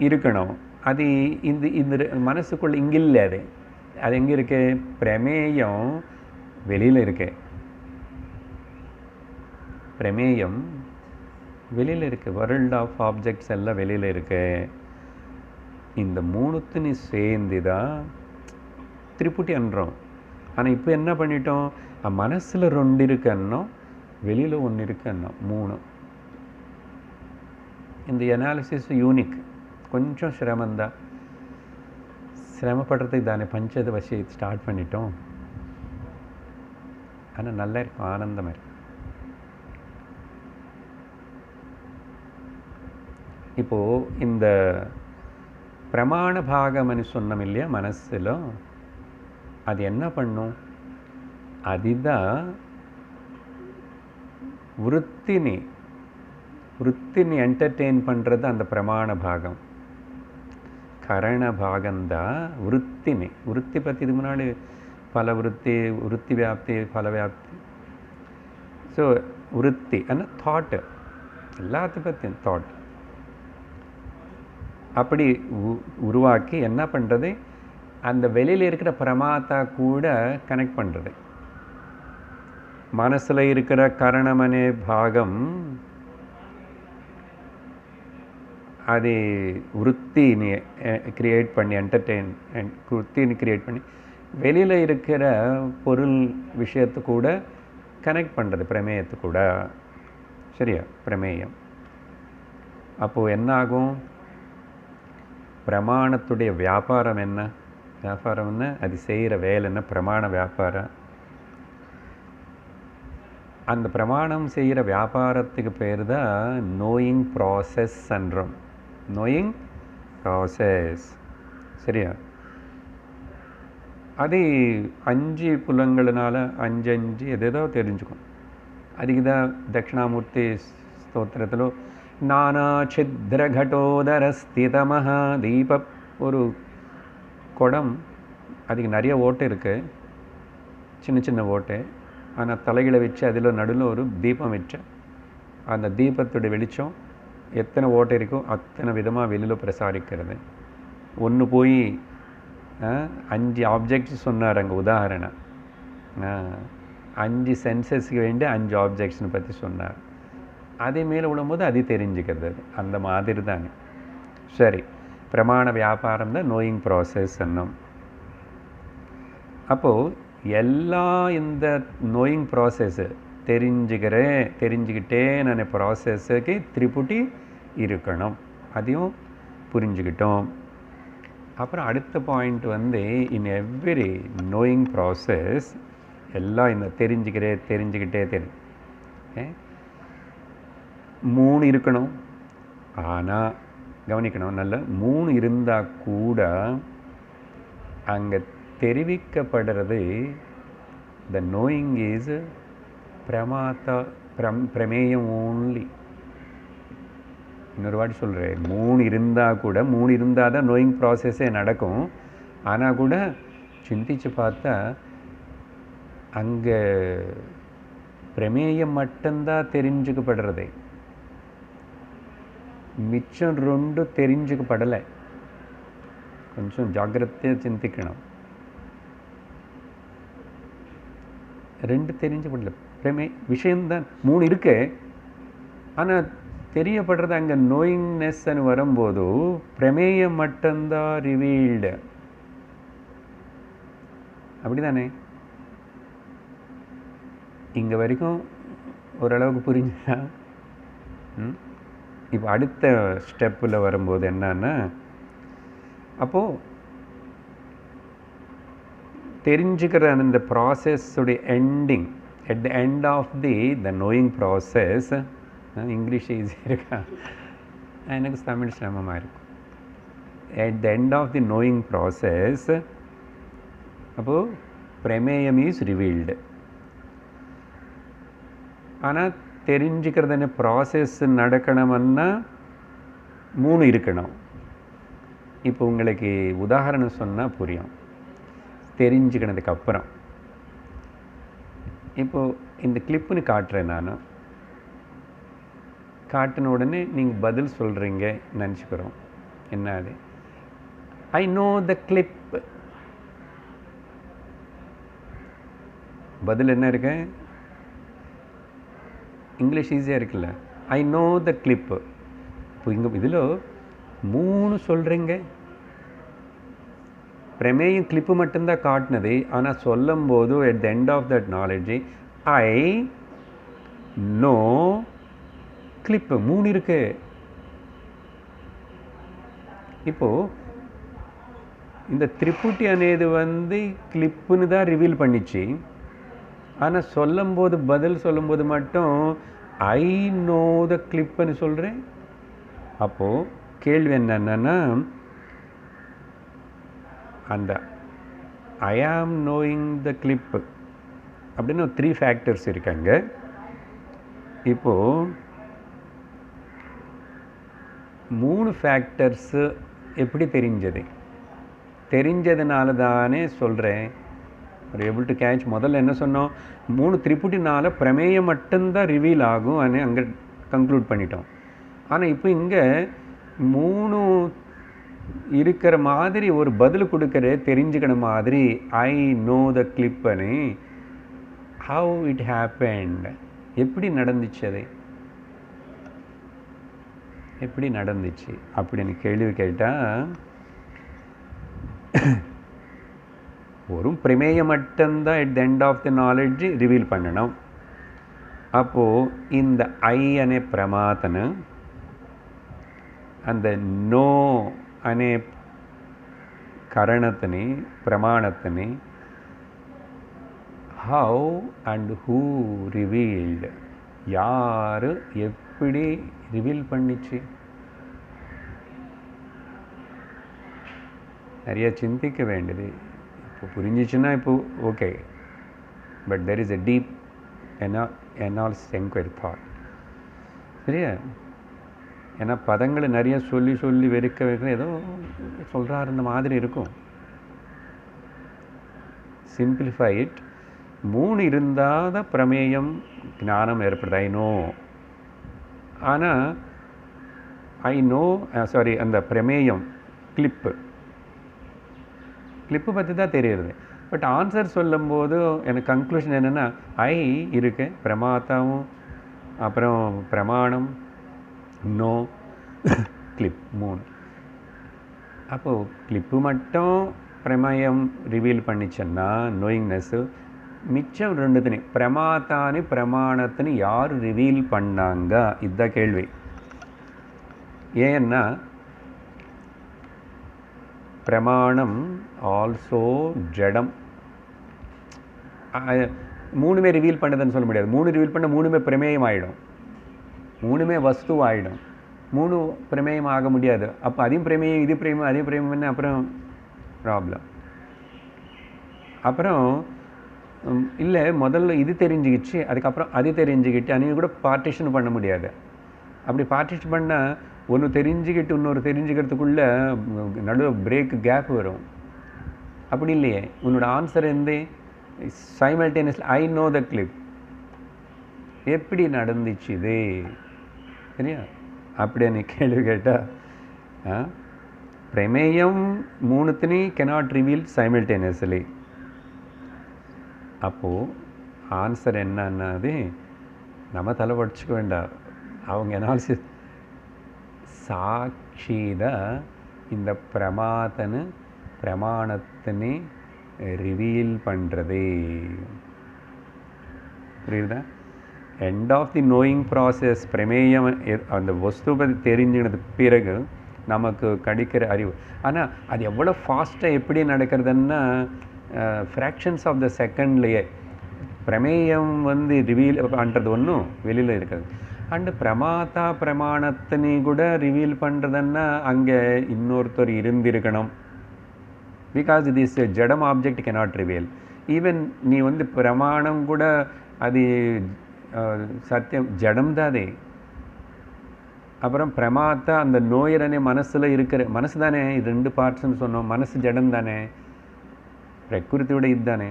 இருக்கணும். அது இந்த மனசுக்குள்ளே இங்கே இல்லை. அது எங்கே இருக்கு? பிரமேயம் வெளியில் இருக்கு. பிரமேயம் வெளியில் இருக்குது. வேர்ல்ட் ஆஃப் ஆப்ஜெக்ட்ஸ் எல்லாம் வெளியில் இருக்கு. இந்த 3த்துன்னு சேர்ந்து தான் திரிபுட்டி அன்றோம். ஆனால் இப்போ என்ன பண்ணிட்டோம், மனசில் 2 இருக்குன்னோ வெளியில் 1 இருக்குன்னோ 3. இந்த அனாலிசிஸ் யூனிக், கொஞ்சம் சிரமந்தான். சிரமப்படுறதுக்கு தானே பஞ்சத வசி ஸ்டார்ட் பண்ணிட்டோம். ஆனால் நல்லா இருக்கும், ஆனந்தமாக இருக்கும். இப்போது இந்த பிரமாண பாகம்னு சொன்னோம் இல்லையா மனசில், அது என்ன பண்ணும்? அதுதான் వృత్తిని ఎంటర్టైన్ பண்ணுறது அந்த பிரமாண பாகம். கரண பாகம்தான் விருத்தி பற்றி இதுக்கு முன்னாடி பல விருத்தி வியாப்தி பல வியாப்தி. ஸோ விருத்தி ஆனால் தாட்டு, எல்லாத்த பற்றியும் தாட் அப்படி உருவாக்கி என்ன பண்ணுறது, அந்த வெளியில் இருக்கிற பிரமாத்தா கூட கனெக்ட் பண்ணுறது. மனசில் இருக்கிற கரணமனே பாகம் அது விருத்தின்னு கிரியேட் பண்ணி விருத்தின்னு கிரியேட் பண்ணி வெளியில் இருக்கிற பொருள் விஷயத்து கூட கனெக்ட் பண்ணுறது, பிரமேயத்து கூட. சரியா? பிரமேயம். அப்போது என்ன ஆகும்? பிரமாணத்துடைய வியாபாரம் என்ன? வியாபாரம்னா அது செய்கிற வேலை என்ன? பிரமாண வியாபாரம். அந்த பிரமாணம் செய்கிற வியாபாரத்துக்கு பேர் தான் நோயிங் ப்ராசஸ் என்றோம். Knowing process. சரியா? அது 5 புலங்களினால 5 எதேதோ தெரிஞ்சுக்கும். அதுக்கு தான் தட்சிணாமூர்த்தி ஸ்தோத்திரத்தில் நானா சித்ர கடோதர ஸ்திதமஹ தீப, ஒரு குடம், அதுக்கு நிறைய ஓட்டை இருக்குது, சின்ன சின்ன ஓட்டை. ஆனால் தலைகளை வச்சு அதில் நடுவில் ஒரு தீபம் வச்சேன். அந்த தீபத்துடைய வெளிச்சம் எத்தனை ஓட்டை இருக்கோ அத்தனை விதமாக வெளியில் பிரசாரிக்கிறது. ஒன்று போய் 5 ஆப்ஜெக்ட்ஸ் சொன்னார் அங்கே உதாரணம். 5 சென்சஸ்க்கு வேண்டி 5 ஆப்ஜெக்ட்ஸ்னு பற்றி சொன்னார். அதே மேலே விடும்போது அது தெரிஞ்சுக்கிறது. அந்த மாதிரி தானே. சரி, பிரமாண வியாபாரம் தான் நோயிங் ப்ராசஸ் என்னும். அப்போது எல்லா இந்த நோயிங் ப்ராசஸ்ஸு தெரிஞ்சுக்கிட்டே நான் ப்ராசஸ்ஸுக்கு திரிபுட்டி இருக்கணும். அதையும் புரிஞ்சுக்கிட்டோம். அப்புறம் அடுத்த பாயிண்ட் வந்து இன் எவ்ரி நோயிங் ப்ராசஸ் எல்லாம் இந்த தெரிஞ்சுக்கிட்டே 3 இருக்கணும். ஆனால் கவனிக்கணும், நல்ல 3 இருந்தால் கூட அங்கே தெரிவிக்கப்படுறது த நோயிங் இஸ் பிரமேயம் ஓன்லி. இன்னொரு வாட்டி சொல்கிறேன், 3 இருந்தால் கூட 3 இருந்தால் தான் நோயிங் ப்ராசஸே நடக்கும். ஆனால் கூட சிந்திச்சு பார்த்தா அங்கே பிரமேயம் மட்டும்தான் தெரிஞ்சுக்கப்படுறது, மிச்சம் 2 தெரிஞ்சுக்கப்படலை. கொஞ்சம் ஜாக்கிரதையாக சிந்திக்கணும். 2 தெரிஞ்சுப்படல. விஷயம்தான் 3 இருக்கு. ஆனால் தெரியப்படுறது அங்கே நோயிங்னஸ்ன்னு வரும்போது பிரமேயம் மட்டும்தான் ரிவீல்டு. அப்படி தானே? இங்கே வரைக்கும் ஓரளவுக்கு புரிஞ்சுதா? இப்போ அடுத்த ஸ்டெப்பில் வரும்போது என்னன்னா, அப்போது தெரிஞ்சுக்கிற அந்த ப்ராசஸ்ஸுடைய ending, at the end of the knowing process, English ஈஸியாக இருக்கா? எனக்கு தமிழ் சிரமமாக இருக்கும். at the end of the knowing process அப்போது பிரமேயம் இஸ் ரிவீல்டு. ஆனால் தெரிஞ்சுக்கிறதுன்னு ப்ராசஸ் நடக்கணும்னா 3 இருக்கணும். இப்போ உங்களுக்கு உதாரணம் சொன்னால் புரியும் தெரிஞ்சுக்கினதுக்கு அப்புறம். இப்போது இந்த கிளிப்புன்னு காட்டுறேன் நான். காட்டின உடனே நீங்கள் பதில் சொல்கிறீங்க நினச்சிக்கிறோம். என்ன அது? ஐ நோ த கிளிப். பதில் என்ன இருக்கு? இங்கிலீஷ் ஈஸியாக இருக்குல்ல. ஐ நோ த கிளிப்பு. இப்போ இங்கே இதில் 3 சொல்கிறீங்க. பிரமேயம் கிளிப்பு மட்டும்தான் காட்டினது. ஆனால் சொல்லும் போது at the end of that knowledge I know clip 3 இருக்கு. இப்போது இந்த திரிபுட்டி అనేది வந்து கிளிப்புன்னு தான் ரிவீல் பண்ணிச்சு. ஆனால் சொல்லும்போது பதில் சொல்லும்போது மட்டும் ஐ நோ த கிளிப்புன்னு சொல்கிறேன். அப்போது கேள்வி என்னென்னா, அந்த ஐ ஆம் நோயிங் த கிளிப்பு அப்படின்னு 3 ஃபேக்டர்ஸ் இருக்காங்க. இப்போது 3 ஃபேக்டர்ஸு எப்படி தெரிஞ்சது? தெரிஞ்சதுனால தானே சொல்கிறேன். ஒரு ஏபிள் டு கேட்ச் முதல்ல என்ன சொன்னோம்? 3 திரிபுட்டினால பிரமேயம் மட்டும்தான் ரிவீல் ஆகும் அங்கே கன்க்ளூட் பண்ணிட்டோம். ஆனால் இப்போ இங்கே 3 இருக்கிற மாதிரி ஒரு பதில் கொடுக்குற தெரிஞ்சுக்கிற மாதிரி ஐ நோ த கிளிப்புன்னு ஹவு இட் ஹேப்பன்ட், எப்படி நடந்துச்சு, அது எப்படி நடந்துச்சு அப்படின்னு கேள்வி கேட்டால், ஒரு பிரமேயம் மட்டும்தான் at the end of the knowledge reveal பண்ணணும். அப்போது இந்த ஐ அనే பிரமாத்தனை அந்த நோ అనే కరణతని ప్రమాణతని హౌ అండ్ హూ రివీల్డ్, யார் எப்படி ரிவீல் பண்ணிச்சு? நிறைய சிந்திக்க வேண்டியது. இப்போ புரிஞ்சிச்சுன்னா இப்போ okay, but there is a deep analysis enquiry thought. சரியா? ஏன்னா பதங்களை நிறைய சொல்லி சொல்லி வெறுக்க வைக்கிற ஏதோ சொல்கிறாருந்த மாதிரி இருக்கும். Simplify it. 3 இருந்தால் தான் பிரமேயம் ஞானம் ஏற்படுது. I know. ஆனால் ஐ நோ சாரி அந்த பிரமேயம் கிளிப்பு பற்றி தான் தெரியுது. பட் ஆன்சர் சொல்லும்போது எனக்கு கன்க்ளூஷன் என்னென்னா, ஐ இருக்கு, பிரமாத்தாவும் அப்புறம் பிரமாணம் நோ கிளிப் 3. அப்போது கிளிப்பு மட்டும் பிரமேயம் ரிவீல் பண்ணிச்சேன்னா நோயிங்னஸ்ஸு, மிச்சம் 2 பிரமாத்தானி பிரமாணத்தினு யார் ரிவீல் பண்ணாங்க, இதுதான் கேள்வி. ஏன்னா பிரமாணம் ஆல்சோ ஜடம். 3 ரிவீல் பண்ணதுன்னு சொல்ல முடியாது. 3 ரிவீல் பண்ண 3 பிரமேயம் ஆகிடும், 3 வஸ்து ஆகிடும். 3 பிரமேயம் ஆக முடியாது. அப்போ அதையும் பிரமேயம் இது பிரமேயம் அதே பிரமேயம்னு அப்புறம் ப்ராப்ளம். அப்புறம் இல்லை முதல்ல இது தெரிஞ்சுக்கிச்சு, அதுக்கப்புறம் அது தெரிஞ்சுக்கிட்டு அதையும் கூட பார்ட்டிஷன் பண்ண முடியாது. அப்படி பார்ட்டிஷன் பண்ணால் ஒன்று தெரிஞ்சுக்கிட்டு இன்னொரு தெரிஞ்சுக்கிறதுக்குள்ளே நடுவில் பிரேக் கேப் வரும். அப்படி இல்லையே, உன்னோட ஆன்சர் சைமல்டேனியஸ்லி ஐ நோ த கிளிப். எப்படி நடந்துச்சு இது? சரியா? அப்படின்னு கேள்வி கேட்டால் பிரமேயம் 3 cannot reveal simultaneously. அப்போது ஆன்சர் என்னன்னாது நம்ம தலை படிச்சுக்க வேண்டாம். அவங்க எனாலிசிஸ் சாட்சிதான் இந்த பிரமாத்தனு பிரமாணத்தினை ரிவீல் பண்ணுறது. புரியுதா? End of the knowing process பிரமேயம் அந்த வஸ்து பற்றி தெரிஞ்சுனது பிறகு நமக்கு கிடைக்கிற அறிவு. ஆனால் அது எவ்வளோ ஃபாஸ்ட்டாக எப்படி நடக்கிறதுன்னா ஃப்ராக்ஷன்ஸ் ஆஃப் த செகண்ட்லேயே பிரமேயம் ரிவீல் பண்ணுறது ஒன்றும் வெளியில் இருக்காது. அண்டு பிரமாத்தா பிரமாணத்தினை கூட ரிவீல் பண்ணுறதுன்னா அங்கே இன்னொருத்தர் இருந்திருக்கணும். பிகாஸ் திஸ் ஜடம் ஆப்ஜெக்ட் cannot reveal. ஈவன் நீ பிரமாணம் கூட அது சத்தியம் ஜடம் தானே. அப்புறம் பிரமாத்தா அந்த நோயரனே மனசில் இருக்கிற மனசு தானே, இது 2 பார்ட்ஸ்ன்னு சொன்னோம். மனசு ஜடம் தானே, பிரகிருதியோட இது தானே,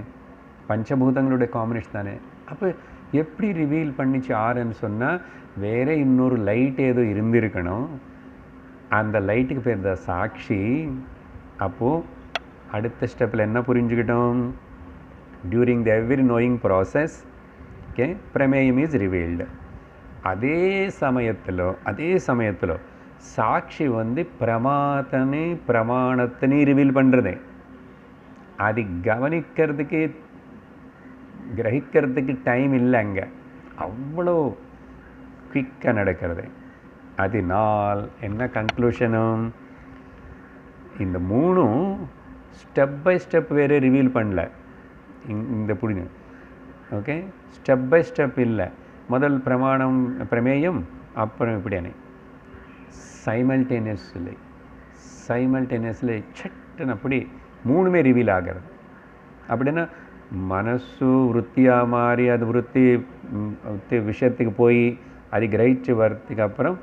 பஞ்சபூதங்களுடைய காம்பினேஷன் தானே. அப்போ எப்படி ரிவீல் பண்ணிச்சு ஆறுன்னு சொன்னால் வேறு இன்னொரு லைட் ஏதோ இருந்திருக்கணும். அந்த லைட்டுக்கு பேர் தான் சாட்சி. அப்போது அடுத்த ஸ்டெப்பில் என்ன புரிஞ்சுக்கிட்டோம்? During the every knowing process okay பிரமேயம் இஸ் ரிவீல்டு. அதே சமயத்தில் சாட்சி பிரமாத்தனை பிரமாணத்தினை ரிவீல் பண்ணுறது. அது கவனிக்கிறதுக்கு கிரகிக்கிறதுக்கு டைம் இல்லை. அங்கே அவ்வளோ குயிக்காக நடக்கிறது. அதனால் என்ன கன்க்ளூஷனும், இந்த 3 ஸ்டெப் பை ஸ்டெப் வேறு ரிவீல் பண்ணல இந்த புரிஞ்சு. ஓகே, ஸ்டெப் பை ஸ்டெப் இல்லை. முதல் பிரமாணம் பிரமேயம், அப்புறம் இப்படியானே சைமல்டேனியஸ்லி சட்டுன்னு அப்படி மூணுமே ரிவீல் ஆகிறது. அப்படின்னா மனசு விற்த்தியாக மாறி அது விற்பி விஷயத்துக்கு போய் அது கிரகிச்சு வர்றதுக்கு அப்புறம்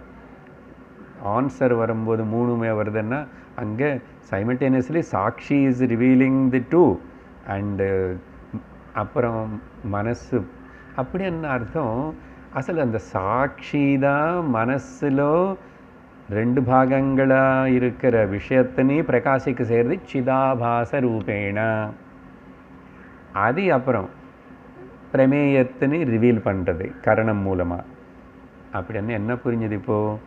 ஆன்சர் வரும்போது மூணுமே வருதுன்னா அங்கே சைமல்டேனியஸ்லி சாட்சி is revealing the two and அப்புறம் மனசு. அப்படி என்ன அர்த்தம்? అసలు அந்த சாட்சி தான் மனசில் ரெண்டு பாகங்களாக இருக்கிற விஷயத்தினே பிரகாசிக்க செய்கிறது சிதாபாச ரூபேண. அது அப்புறம் பிரமேயத்தினை ரிவீல் பண்ணுறது கரணம் மூலமாக. அப்படின்னு என்ன புரிஞ்சுது? இப்போது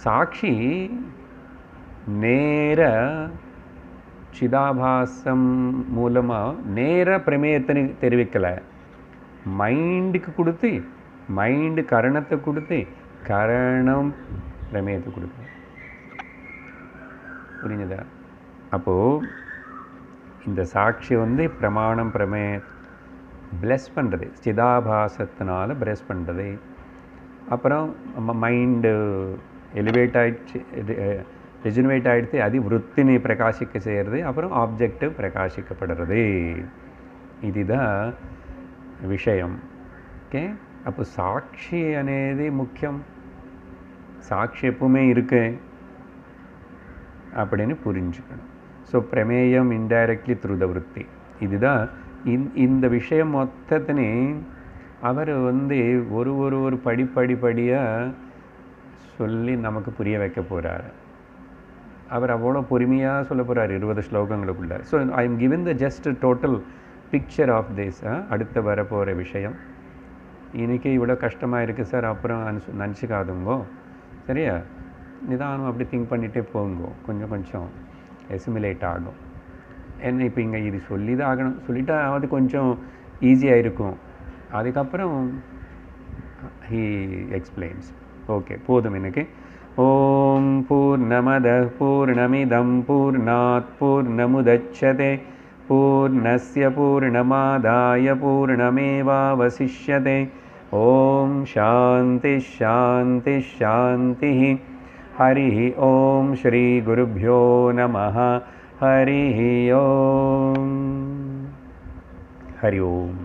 சாட்சி நேர சிதாபாசம் மூலமாக நேர பிரமேயத்தினை தெரிவிக்கலை, மைண்டுக்கு கொடுத்து மைண்டு கரணத்தை கொடுத்து கரணம் பிரமேயத்தை கொடுக்குது. புரிஞ்சுதா? அப்போது இந்த சாட்சி வந்து பிரமாணம் பிரமேய பிளஸ் பண்ணுறது, சிதாபாசத்தினால பிளஸ் பண்ணுறது. அப்புறம் மைண்டு எலிவேட் ஆகிடுச்சு, ரெஜினுவேட் ஆகிடுச்சு, அது விற்த்தினை பிரகாசிக்க செய்கிறது, அப்புறம் ஆப்ஜெக்டிவ் பிரகாசிக்கப்படுறது. இதுதான் விஷயம். ஓகே, அப்போ சாட்சி అనేది முக்கியம், சாட்சி எப்பவுமே இருக்கு அப்படின்னு புரிஞ்சுக்கணும். ஸோ பிரமேயம் இன்டைரக்ட்லி த்ரூ த விற்பி. இதுதான் இந்த விஷயம் மொத்தத்தினே அவர் வந்து ஒரு படிப்படியாக சொல்லி நமக்கு புரிய வைக்க போகிறார். அவர் அவ்வளோ பொறுமையாக சொல்ல போகிறார் 20 ஸ்லோகங்களுக்குள்ள. So I am given the just total picture of this. அடுத்து வரப்போகிற விஷயம் இன்றைக்கி இவ்வளோ கஷ்டமாக இருக்குது சார் அப்புறம் நினச்சிக்காதுங்கோ, சரியா? நிதானம் அப்படி திங்க் பண்ணிகிட்டே போங்கோ, கொஞ்சம் எசிமுலேட் ஆகும். என்ன இப்போ இங்கே இது சொல்லி தான் ஆகணும், சொல்லிட்டா அது கொஞ்சம் ஈஸியாக இருக்கும். அதுக்கப்புறம் ஹீ எக்ஸ்பிளைன்ஸ். ஓகே, போதும் எனக்கு. ஓம் பூர்ணமத பூர்ணமிதம் பூர்ணாத் பூர்ணமுதச்யதே பூர்ணஸ்ய பூர்ணமாதாய பூர்ணமேவாவசிஷ்யதே. ஓம் சாந்தி சாந்தி சாந்தி. ஹரி ஓம் ஸ்ரீ குருभ्यो நமः. ஹரி ஓம். ஹரி ஓம்.